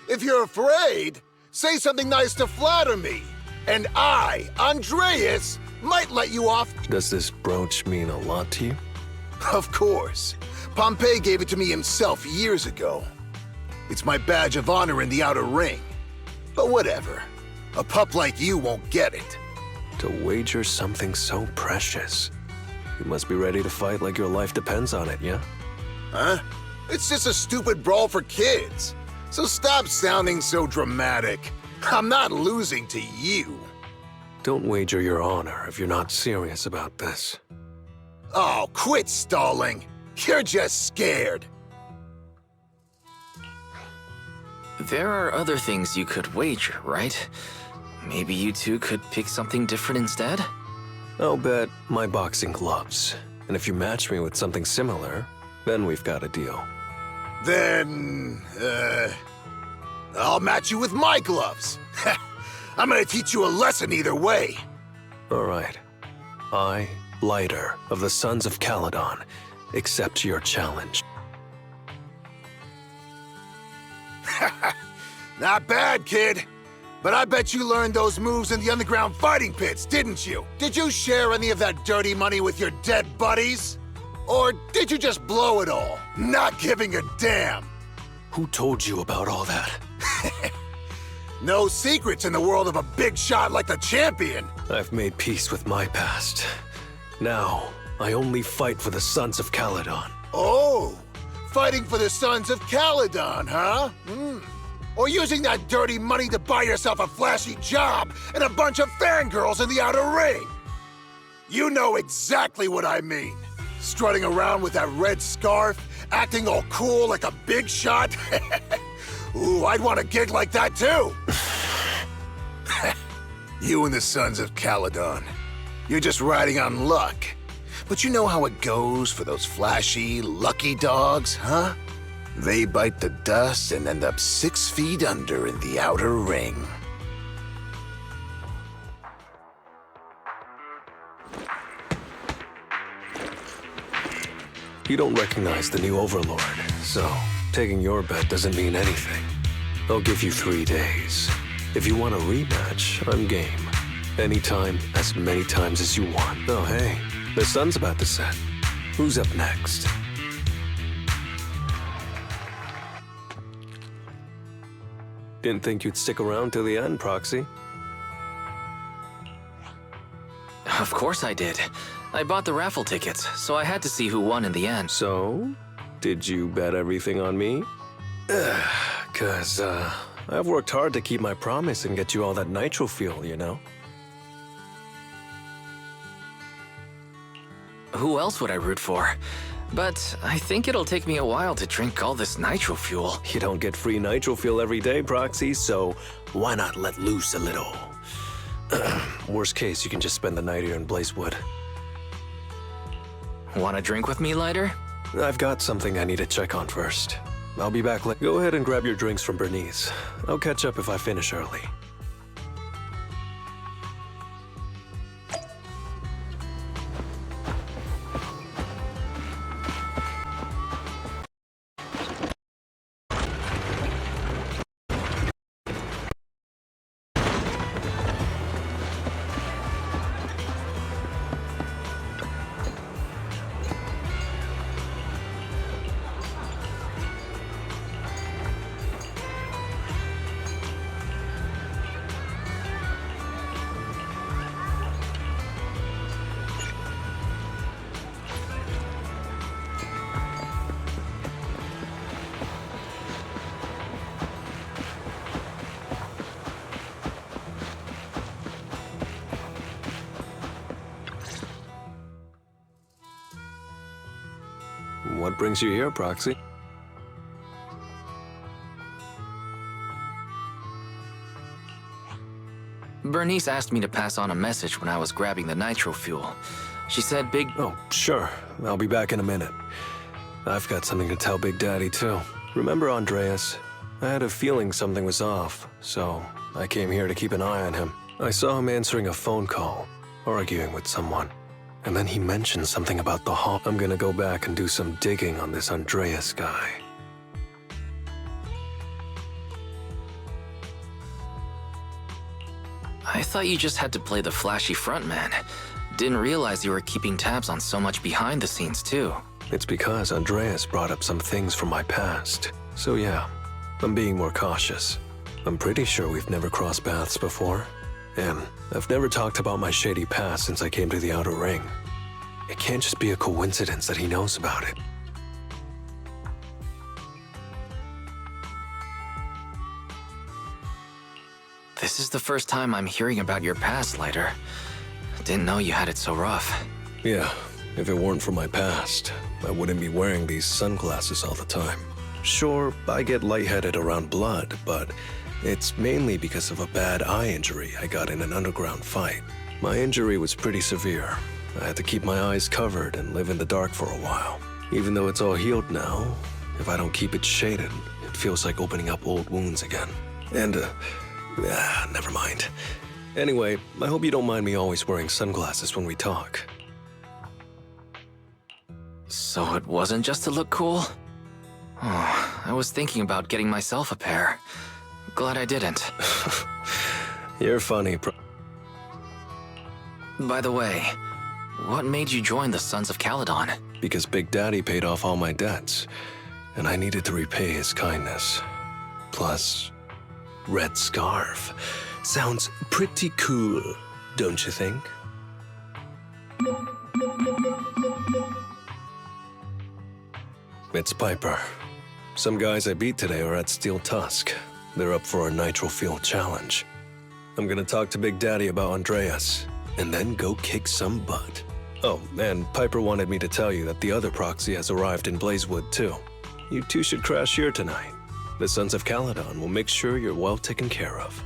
If you're afraid, say something nice to flatter me, and I, Andreas, might let you off. Does this brooch mean a lot to you? Of course. Pompey gave it to me himself years ago. It's my badge of honor in the outer ring. But whatever. A pup like you won't get it. To wager something so precious. You must be ready to fight like your life depends on it, yeah? Huh? It's just a stupid brawl for kids. So stop sounding so dramatic. I'm not losing to you. Don't wager your honor if you're not serious about this. Oh, quit stalling. You're just scared. There are other things you could wager, right? Maybe you two could pick something different instead? I'll bet my boxing gloves. And if you match me with something similar, then we've got a deal. Then, I'll match you with my gloves. I'm gonna teach you a lesson either way. All right. I, Lighter of the Sons of Caledon, accept your challenge. Not bad, kid. But I bet you learned those moves in the underground fighting pits, didn't you? Did you share any of that dirty money with your dead buddies? Or did you just blow it all, not giving a damn? Who told you about all that? No secrets in the world of a big shot like the champion. I've made peace with my past. Now, I only fight for the Sons of Caledon. Oh, fighting for the Sons of Caledon, huh? Or using that dirty money to buy yourself a flashy job and a bunch of fangirls in the outer ring. You know exactly what I mean. Strutting around with that red scarf, acting all cool like a big shot. Ooh, I'd want a gig like that too. You and the Sons of Caledon. You're just riding on luck. But you know how it goes for those flashy, lucky dogs, huh? They bite the dust and end up 6 feet under in the outer ring. You don't recognize the new Overlord, so taking your bet doesn't mean anything. I'll give you 3 days. If you want a rematch, I'm game. Anytime, as many times as you want. Oh, hey, the sun's about to set. Who's up next? Didn't think you'd stick around till the end, Proxy. Of course I did. I bought the raffle tickets, so I had to see who won in the end. So, did you bet everything on me? Cause, I've worked hard to keep my promise and get you all that nitro fuel, you know? Who else would I root for? But I think it'll take me a while to drink all this nitro fuel. You don't get free nitro fuel every day, Proxy, so why not let loose a little? Worst case, you can just spend the night here in Blazewood. Want a drink with me, Lighter? I've got something I need to check on first. I'll be back later. Go ahead and grab your drinks from Bernice. I'll catch up if I finish early. What brings you here, Proxy? Bernice asked me to pass on a message when I was grabbing the nitro fuel. She said Oh, sure. I'll be back in a minute. I've got something to tell Big Daddy, too. Remember Andreas? I had a feeling something was off, so I came here to keep an eye on him. I saw him answering a phone call, arguing with someone. And then he mentioned something about the hall. I'm gonna go back and do some digging on this Andreas guy. I thought you just had to play the flashy frontman. Didn't realize you were keeping tabs on so much behind the scenes, too. It's because Andreas brought up some things from my past. So yeah, I'm being more cautious. I'm pretty sure we've never crossed paths before. And I've never talked about my shady past since I came to the Outer Ring. It can't just be a coincidence that he knows about it. This is the first time I'm hearing about your past, Lighter. Didn't know you had it so rough. Yeah, if it weren't for my past, I wouldn't be wearing these sunglasses all the time. Sure, I get lightheaded around blood, but it's mainly because of a bad eye injury I got in an underground fight. My injury was pretty severe. I had to keep my eyes covered and live in the dark for a while. Even though it's all healed now, if I don't keep it shaded, it feels like opening up old wounds again. And, never mind. Anyway, I hope you don't mind me always wearing sunglasses when we talk. So it wasn't just to look cool? Oh, I was thinking about getting myself a pair. Glad I didn't. You're funny, By the way, what made you join the Sons of Caledon? Because Big Daddy paid off all my debts, and I needed to repay his kindness. Plus, Red Scarf. Sounds pretty cool, don't you think? It's Piper. Some guys I beat today are at Steel Tusk. They're up for a nitro fuel challenge. I'm gonna talk to Big Daddy about Andreas, and then go kick some butt. Oh, and Piper wanted me to tell you that the other proxy has arrived in Blazewood, too. You two should crash here tonight. The Sons of Caledon will make sure you're well taken care of.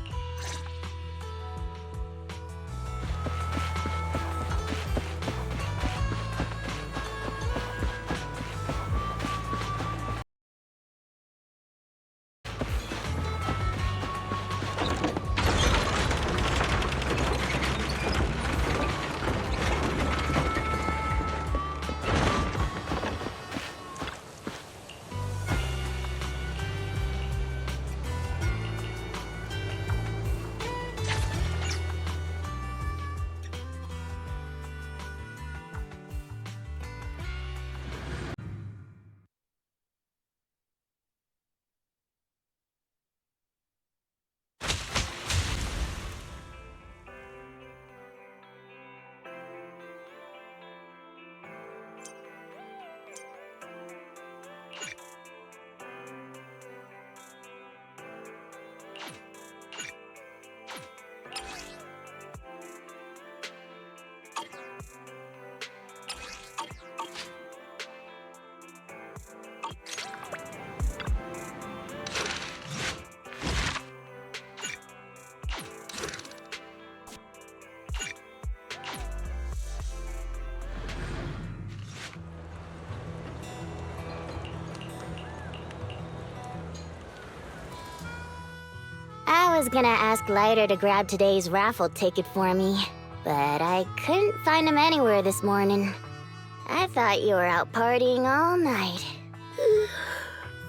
I was gonna ask Lighter to grab today's raffle ticket for me, but I couldn't find him anywhere this morning. I thought you were out partying all night.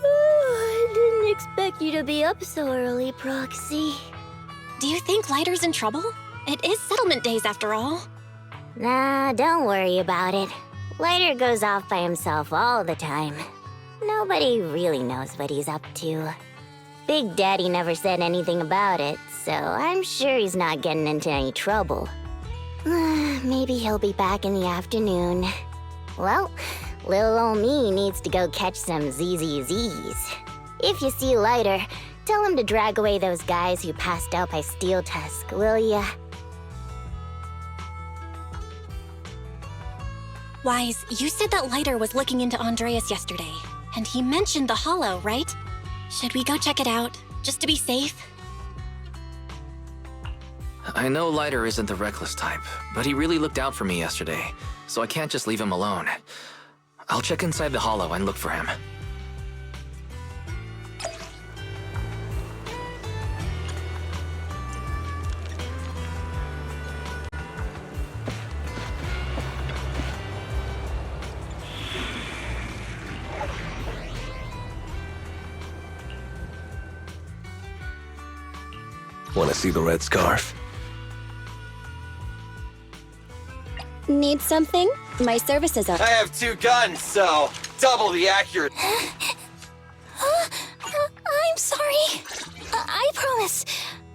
I didn't expect you to be up so early, Proxy. Do you think Lighter's in trouble? It is settlement days after all. Nah, don't worry about it. Lighter goes off by himself all the time. Nobody really knows what he's up to. Big Daddy never said anything about it, so I'm sure he's not getting into any trouble. Maybe he'll be back in the afternoon. Well, little ol' me needs to go catch some ZZZs. If you see Lighter, tell him to drag away those guys who passed out by Steel Tusk, will ya? Wise, you said that Lighter was looking into Andreas yesterday, and he mentioned the Hollow, right? Should we go check it out, just to be safe? I know Lighter isn't the reckless type, but he really looked out for me yesterday, so I can't just leave him alone. I'll check inside the Hollow and look for him. Want to see the red scarf? Need something? My services are. I have 2 guns, so double the accuracy. I'm sorry. I promise.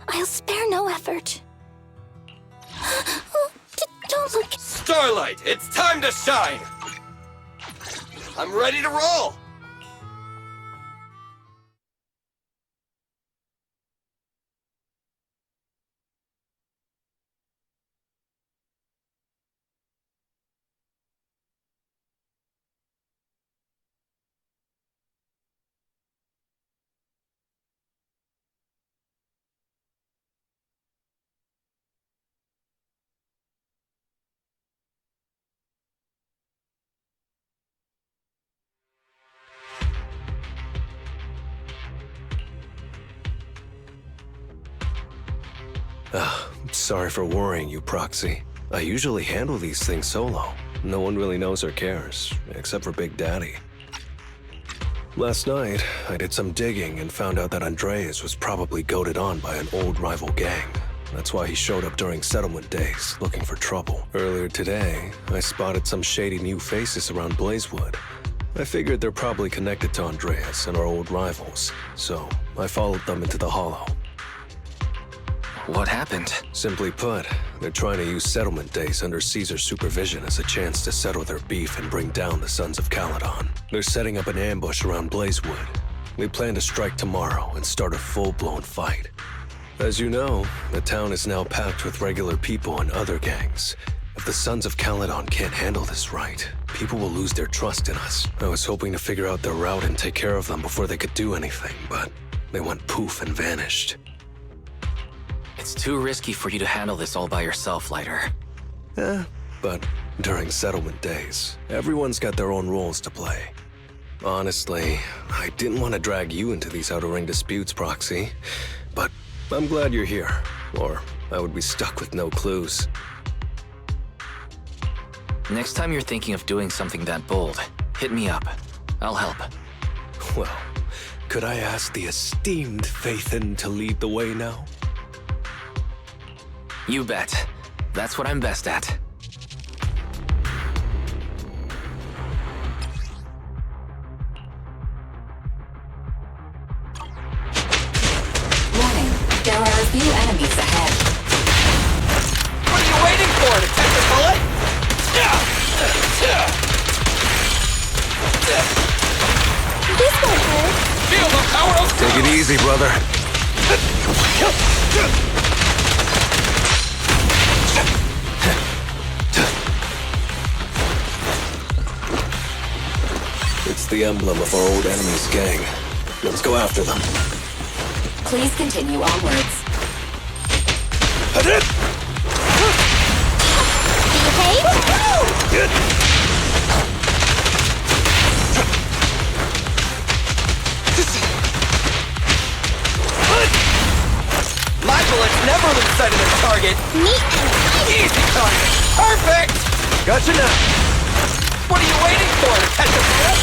I'll spare no effort. Don't look. Starlight, it's time to shine! I'm ready to roll! Sorry for worrying you, Proxy. I usually handle these things solo. No one really knows or cares, except for Big Daddy. Last night, I did some digging and found out that Andreas was probably goaded on by an old rival gang. That's why he showed up during settlement days, looking for trouble. Earlier today, I spotted some shady new faces around Blazewood. I figured they're probably connected to Andreas and our old rivals, so I followed them into the Hollow. What happened? Simply put, they're trying to use settlement days under Caesar's supervision as a chance to settle their beef and bring down the Sons of Caledon. They're setting up an ambush around Blazewood. They plan to strike tomorrow and start a full-blown fight. As you know, the town is now packed with regular people and other gangs. If the Sons of Caledon can't handle this right, people will lose their trust in us. I was hoping to figure out their route and take care of them before they could do anything, but they went poof and vanished. It's too risky for you to handle this all by yourself, Lighter. But during settlement days, everyone's got their own roles to play. Honestly, I didn't want to drag you into these outer ring disputes, Proxy. But I'm glad you're here, or I would be stuck with no clues. Next time you're thinking of doing something that bold, hit me up. I'll help. Well, could I ask the esteemed Phaethon to lead the way now? You bet. That's what I'm best at. Warning, there are a few enemies ahead. What are you waiting for? To catch a bullet? This won't hurt. Feel the power of... Take it easy, brother. It's the emblem of our old enemy's gang. Let's go after them. Please continue onwards. never lose sight of their target. Neat and tidy. Easy target. Perfect! Gotcha now. What are you waiting for? To catch a breath?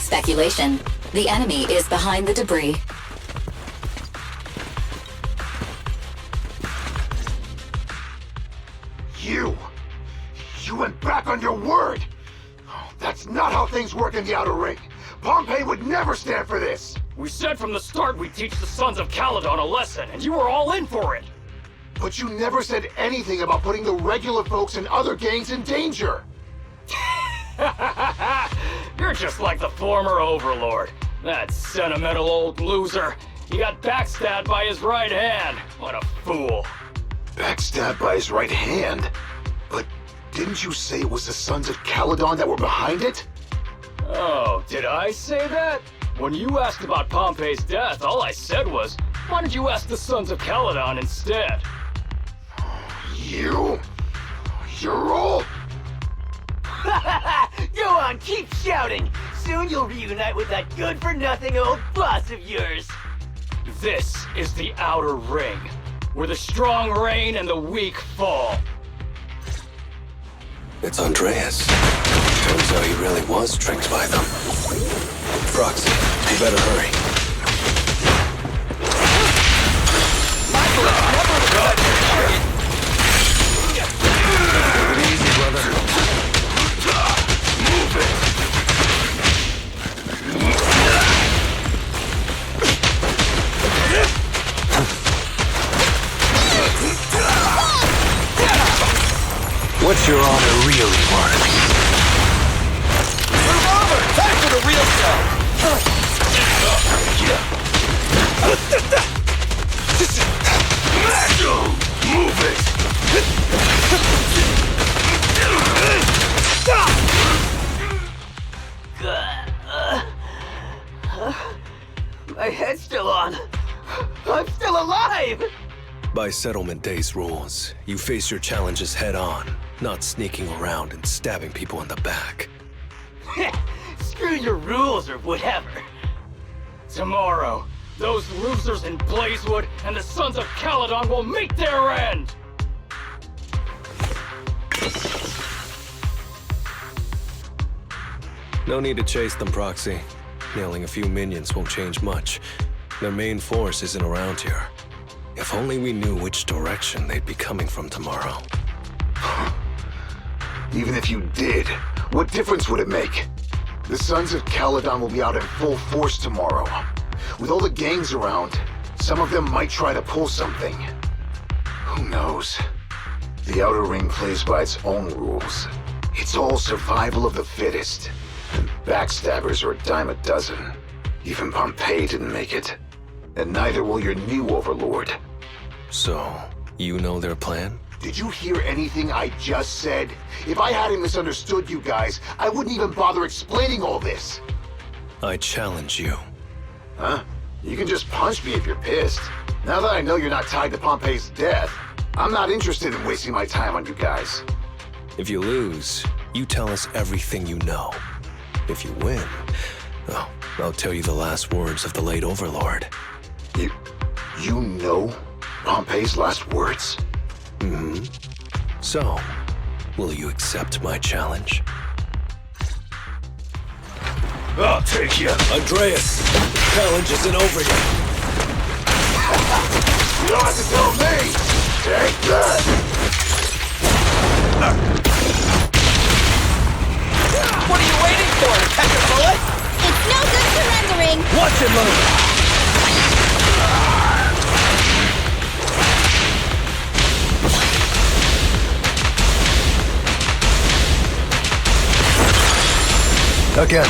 Speculation. The enemy is behind the debris. You went back on your word! That's not how things work in the Outer Ring. Pompeii would never stand for this! We said from the start we'd teach the Sons of Caledon a lesson, and you were all in for it! But you never said anything about putting the regular folks and other gangs in danger! You're just like the former Overlord. That sentimental old loser. He got backstabbed by his right hand. What a fool. Backstabbed by his right hand? But didn't you say it was the Sons of Caledon that were behind it? Oh, did I say that? When you asked about Pompey's death, all I said was, why don't you ask the Sons of Caledon instead? You're all... Go on, keep shouting! Soon you'll reunite with that good-for-nothing old boss of yours! This is the Outer Ring, where the strong reign and the weak fall. It's Andreas. Turns out he really was tricked by them. Proxy, you better hurry. Take it easy, brother. Move it! What's your honor really worth? Move over! Time for the real stuff! Move it! My head's still on. I'm still alive! By Settlement Day's rules, you face your challenges head on, not sneaking around and stabbing people in the back. Screw your rules or whatever. Tomorrow, those losers in Blazewood and the Sons of Caledon will meet their end! No need to chase them, Proxy. Nailing a few minions won't change much. Their main force isn't around here. If only we knew which direction they'd be coming from tomorrow. Even if you did, what difference would it make? The Sons of Caledon will be out in full force tomorrow. With all the gangs around, some of them might try to pull something. Who knows? The Outer Ring plays by its own rules. It's all survival of the fittest. And backstabbers are a dime a dozen. Even Pompeii didn't make it. And neither will your new overlord. So, you know their plan? Did you hear anything I just said? If I hadn't misunderstood you guys, I wouldn't even bother explaining all this. I challenge you. Huh? You can just punch me if you're pissed. Now that I know you're not tied to Pompeii's death, I'm not interested in wasting my time on you guys. If you lose, you tell us everything you know. If you win, oh, I'll tell you the last words of the late Overlord. You know Pompeii's last words? Mm-hmm. So, will you accept my challenge? I'll take you. Andreas, the challenge isn't over yet. You don't have to tell me! Take that! What are you waiting for? Catch a bullet? It's no good surrendering! Watch it move! Again.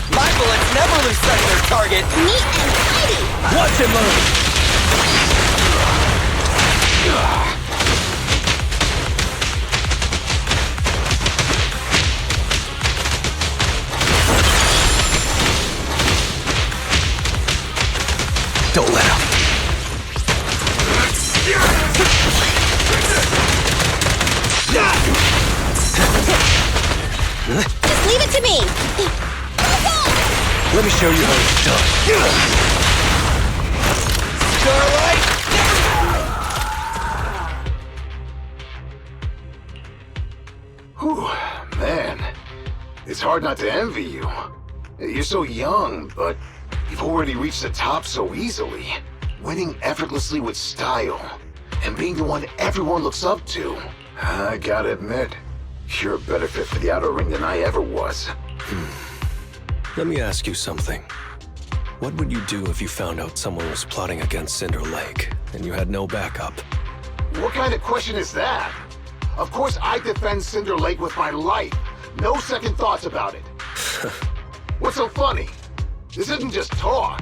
My bullets never lose sight of their target. Neat and tidy. Watch it move! Don't let him. Just leave it to me! Let me show you how it's done. Starlight! Whew, man. It's hard not to envy you. You're so young, but you've already reached the top so easily. Winning effortlessly with style, and being the one everyone looks up to. I gotta admit, you're a better fit for the outer ring than I ever was. Let me ask you something. What would you do if you found out someone was plotting against Cinder Lake, and you had no backup? What kind of question is that? Of course I defend Cinder Lake with my life. No second thoughts about it. What's so funny? This isn't just talk.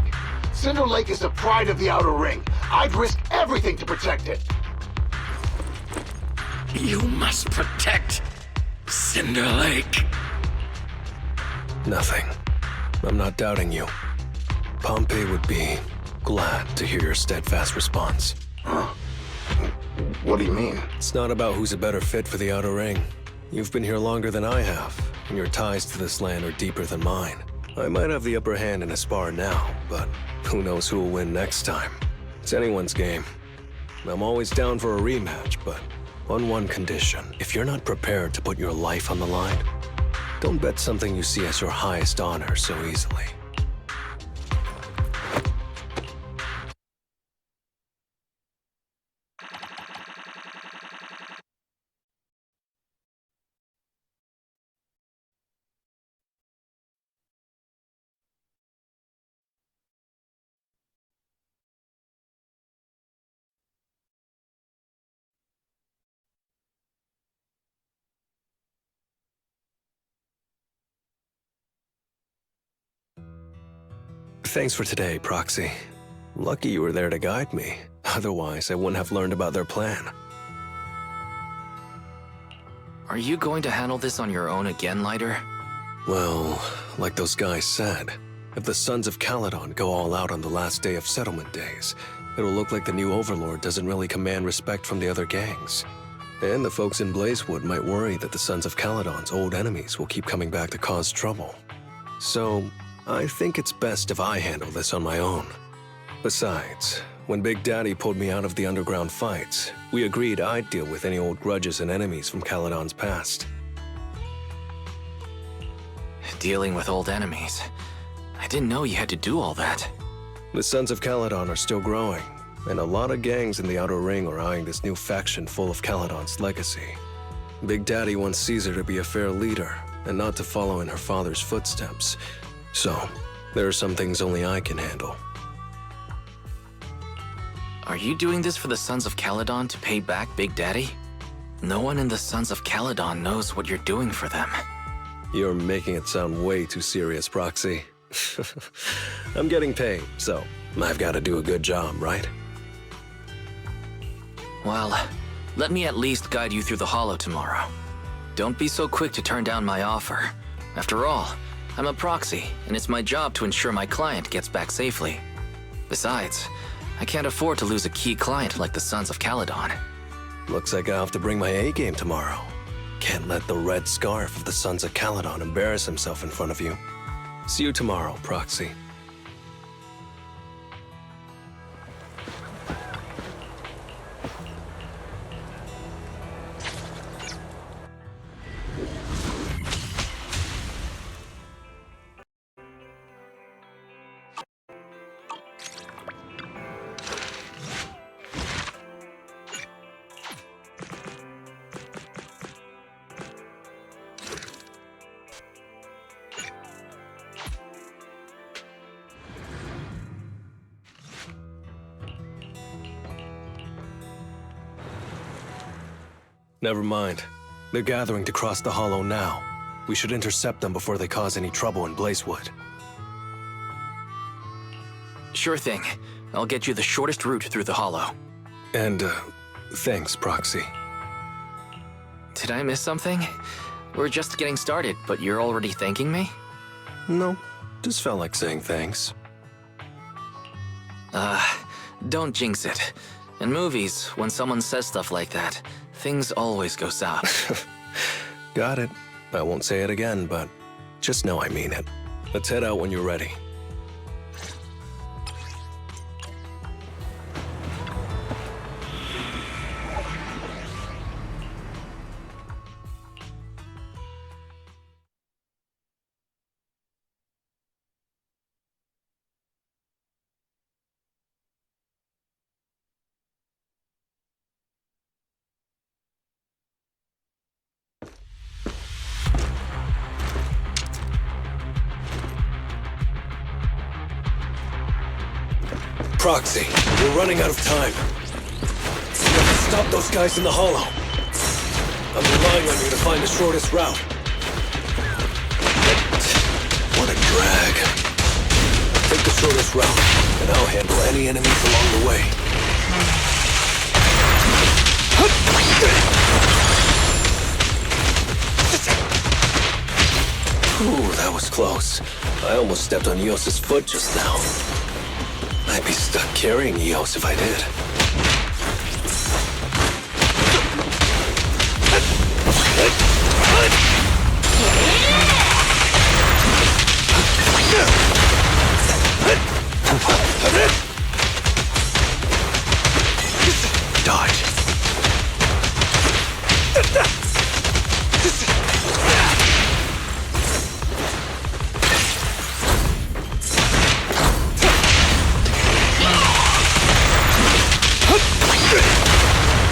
Cinder Lake is the pride of the Outer Ring. I'd risk everything to protect it. You must protect Cinder Lake. Nothing. I'm not doubting you. Pompey would be glad to hear your steadfast response. Huh? What do you mean? It's not about who's a better fit for the Outer Ring. You've been here longer than I have, and your ties to this land are deeper than mine. I might have the upper hand in a spar now, but who knows who will win next time. It's anyone's game. I'm always down for a rematch, but on one condition. If you're not prepared to put your life on the line, don't bet something you see as your highest honor so easily. Thanks for today, Proxy. Lucky you were there to guide me. Otherwise, I wouldn't have learned about their plan. Are you going to handle this on your own again, Lighter? Well, like those guys said, if the Sons of Caledon go all out on the last day of settlement days, it'll look like the new Overlord doesn't really command respect from the other gangs. And the folks in Blazewood might worry that the Sons of Caledon's old enemies will keep coming back to cause trouble. So, I think it's best if I handle this on my own. Besides, when Big Daddy pulled me out of the underground fights, we agreed I'd deal with any old grudges and enemies from Caledon's past. Dealing with old enemies. I didn't know you had to do all that. The Sons of Caledon are still growing, and a lot of gangs in the Outer Ring are eyeing this new faction full of Caledon's legacy. Big Daddy wants Caesar to be a fair leader, and not to follow in her father's footsteps. So, there are some things only I can handle. Are you doing this for the Sons of Caledon to pay back Big Daddy? No one in the Sons of Caledon knows what you're doing for them. You're making it sound way too serious, Proxy. I'm getting paid, so I've got to do a good job, right? Well, let me at least guide you through the Hollow tomorrow. Don't be so quick to turn down my offer. After all, I'm a proxy, and it's my job to ensure my client gets back safely. Besides, I can't afford to lose a key client like the Sons of Caledon. Looks like I'll have to bring my A-game tomorrow. Can't let the red scarf of the Sons of Caledon embarrass himself in front of you. See you tomorrow, Proxy. Never mind. They're gathering to cross the Hollow now. We should intercept them before they cause any trouble in Blazewood. Sure thing. I'll get you the shortest route through the Hollow. And, thanks, Proxy. Did I miss something? We're just getting started, but you're already thanking me? No, just felt like saying thanks. Don't jinx it. In movies, when someone says stuff like that, things always go south. Got it. I won't say it again, but just know I mean it. Let's head out when you're ready. Proxy, we're running out of time. You have to stop those guys in the hollow. I'm relying on you to find the shortest route. What a drag. Take the shortest route, and I'll handle any enemies along the way. Ooh, that was close. I almost stepped on Eos's foot just now. I'd be stuck carrying Eos if I did. Dodge.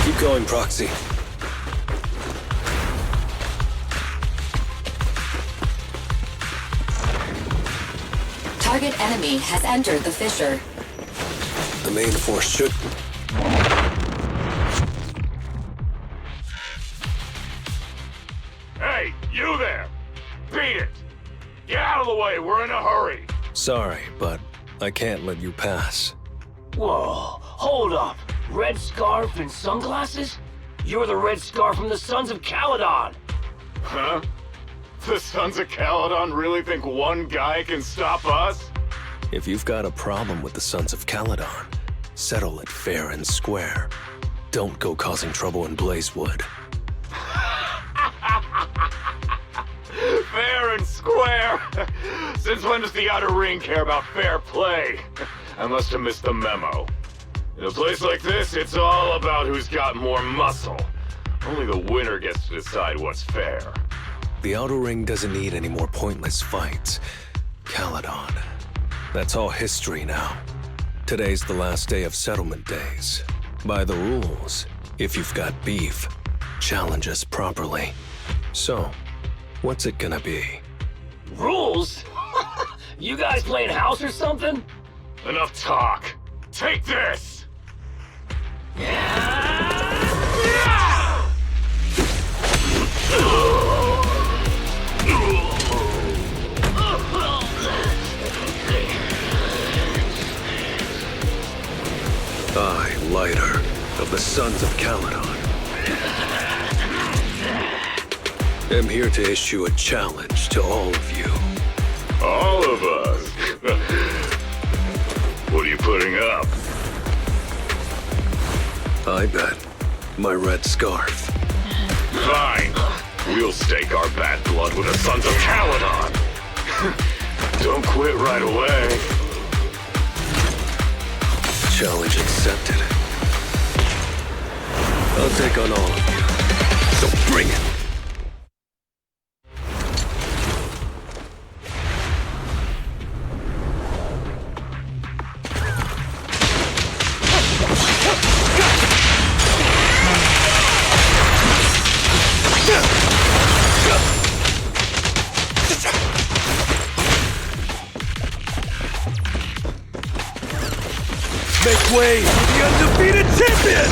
Keep going, Proxy. Target enemy has entered the fissure. The main force should... Hey, you there! Beat it! Get out of the way, we're in a hurry! Sorry, but I can't let you pass. Whoa, hold up. Red scarf and sunglasses? You're the Red Scarf from the Sons of Caledon! Huh? The Sons of Caledon really think one guy can stop us? If you've got a problem with the Sons of Caledon, settle it fair and square. Don't go causing trouble in Blazewood. Fair and square? Since when does the Outer Ring care about fair play? I must have missed the memo. In a place like this, it's all about who's got more muscle. Only the winner gets to decide what's fair. The Outer Ring doesn't need any more pointless fights. Caledon. That's all history now. Today's the last day of settlement days. By the rules, if you've got beef, challenge us properly. So, what's it gonna be? Rules? You guys playing house or something? Enough talk. Take this! I, Lighter, of the Sons of Caledon, am here to issue a challenge to all of you. All of us? What are you putting up? I bet my red scarf. Fine. We'll stake our bad blood with the Sons of Caledon. Don't quit right away. Challenge accepted. I'll take on all of you. So bring it. Make way for the undefeated champion!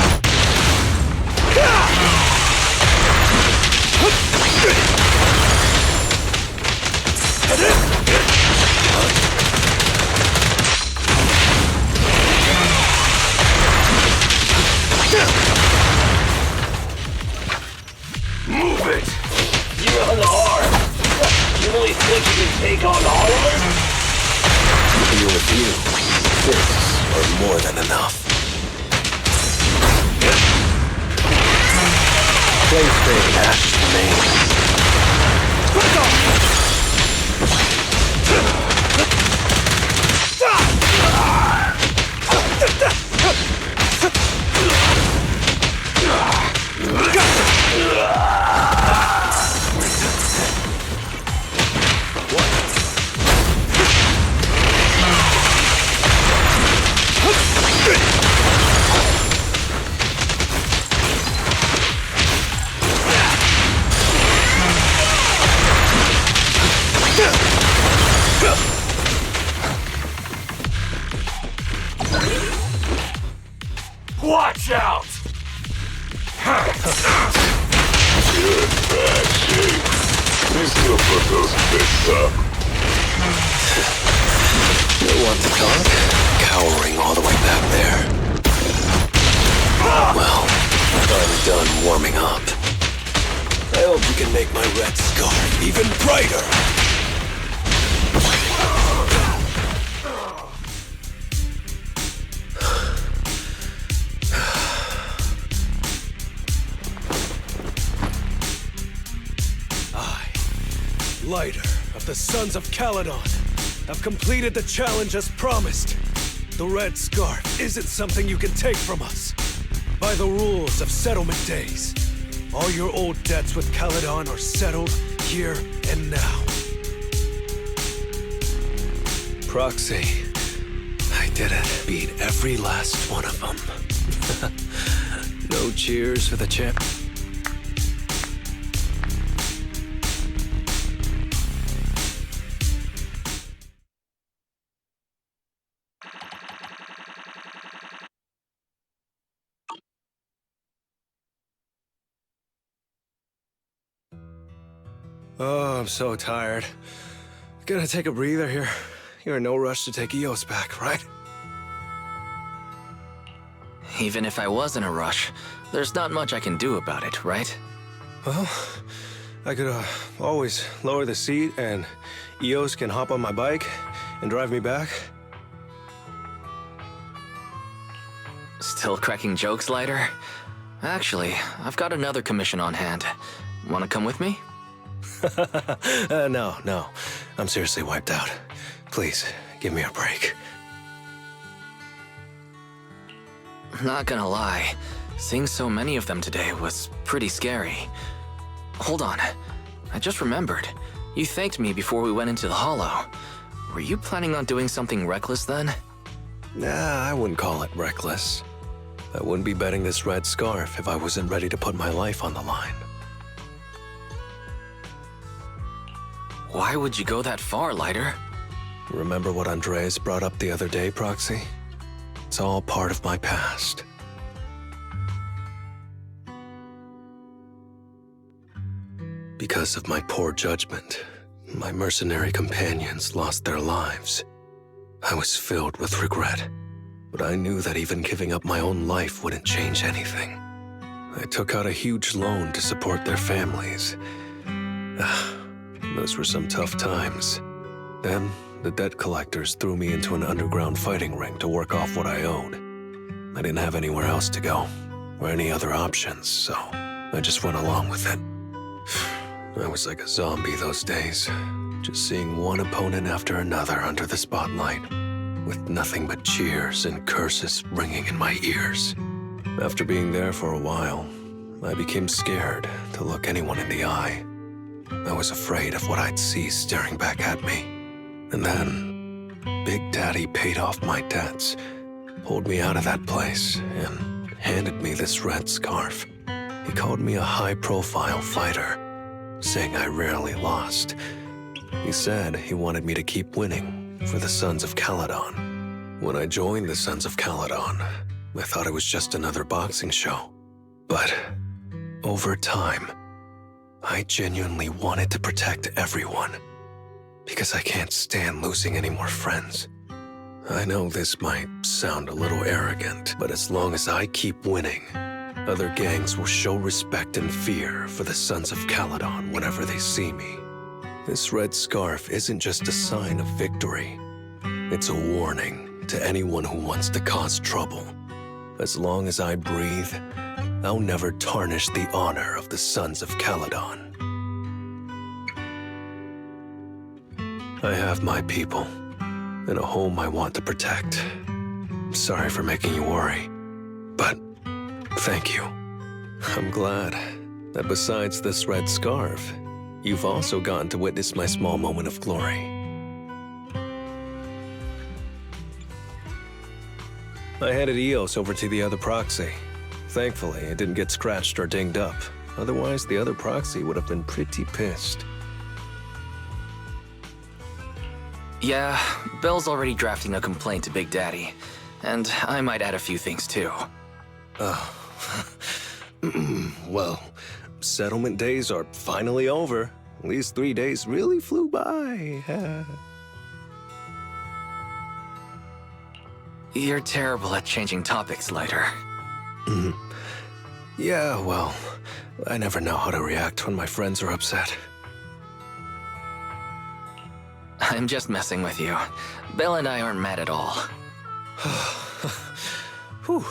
Move it! You're on the arm. You really think you can take on all of us? To be with you, fists are more than enough. Play fade, Ash the main. Watch out! You're in bad shape. We still put those fists up. You want to talk? Cowering all the way back there. Well, I'm done warming up. I hope you can make my red scarf even brighter. Lighter of the Sons of Caledon, have completed the challenge as promised. The red scarf isn't something you can take from us. By the rules of settlement days, all your old debts with Caledon are settled here and now. Proxy, I did it. Beat every last one of them. No cheers for the champ. Oh, I'm so tired. Gonna take a breather here. You're in no rush to take Eos back, right? Even if I was in a rush, there's not much I can do about it, right? Well, I could always lower the seat and Eos can hop on my bike and drive me back. Still cracking jokes, Lighter? Actually, I've got another commission on hand. Wanna come with me? No. I'm seriously wiped out. Please, give me a break. Not gonna lie, seeing so many of them today was pretty scary. Hold on, I just remembered. You thanked me before we went into the Hollow. Were you planning on doing something reckless then? Nah, I wouldn't call it reckless. I wouldn't be betting this red scarf if I wasn't ready to put my life on the line. Why would you go that far, Lighter? Remember what Andreas brought up the other day, Proxy? It's all part of my past. Because of my poor judgment, my mercenary companions lost their lives. I was filled with regret, but I knew that even giving up my own life wouldn't change anything. I took out a huge loan to support their families. Those were some tough times. Then, the debt collectors threw me into an underground fighting ring to work off what I owed. I didn't have anywhere else to go, or any other options, so I just went along with it. I was like a zombie those days, just seeing one opponent after another under the spotlight, with nothing but cheers and curses ringing in my ears. After being there for a while, I became scared to look anyone in the eye. I was afraid of what I'd see staring back at me. And then, Big Daddy paid off my debts, pulled me out of that place, and handed me this red scarf. He called me a high-profile fighter, saying I rarely lost. He said he wanted me to keep winning for the Sons of Caledon. When I joined the Sons of Caledon, I thought it was just another boxing show. But over time, I genuinely wanted to protect everyone, because I can't stand losing any more friends. I know this might sound a little arrogant, but as long as I keep winning, other gangs will show respect and fear for the Sons of Caledon whenever they see me. This red scarf isn't just a sign of victory. It's a warning to anyone who wants to cause trouble. As long as I breathe, I'll never tarnish the honor of the Sons of Caledon. I have my people, and a home I want to protect. Sorry for making you worry, but thank you. I'm glad that besides this red scarf, you've also gotten to witness my small moment of glory. I handed Eos over to the other proxy. Thankfully, it didn't get scratched or dinged up. Otherwise, the other proxy would have been pretty pissed. Yeah, Belle's already drafting a complaint to Big Daddy. And I might add a few things too. Well, settlement days are finally over. These 3 days really flew by. You're terrible at changing topics, Lighter. Yeah, well, I never know how to react when my friends are upset. I'm just messing with you. Belle and I aren't mad at all. Whew.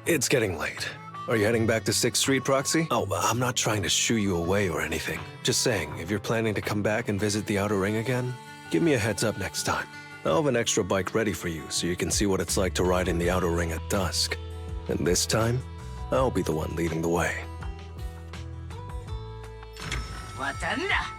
It's getting late. Are you heading back to 6th Street, Proxy? Oh, I'm not trying to shoo you away or anything. Just saying, if you're planning to come back and visit the Outer Ring again, give me a heads up next time. I'll have an extra bike ready for you so you can see what it's like to ride in the Outer Ring at dusk. And this time, I'll be the one leading the way. 渡んだ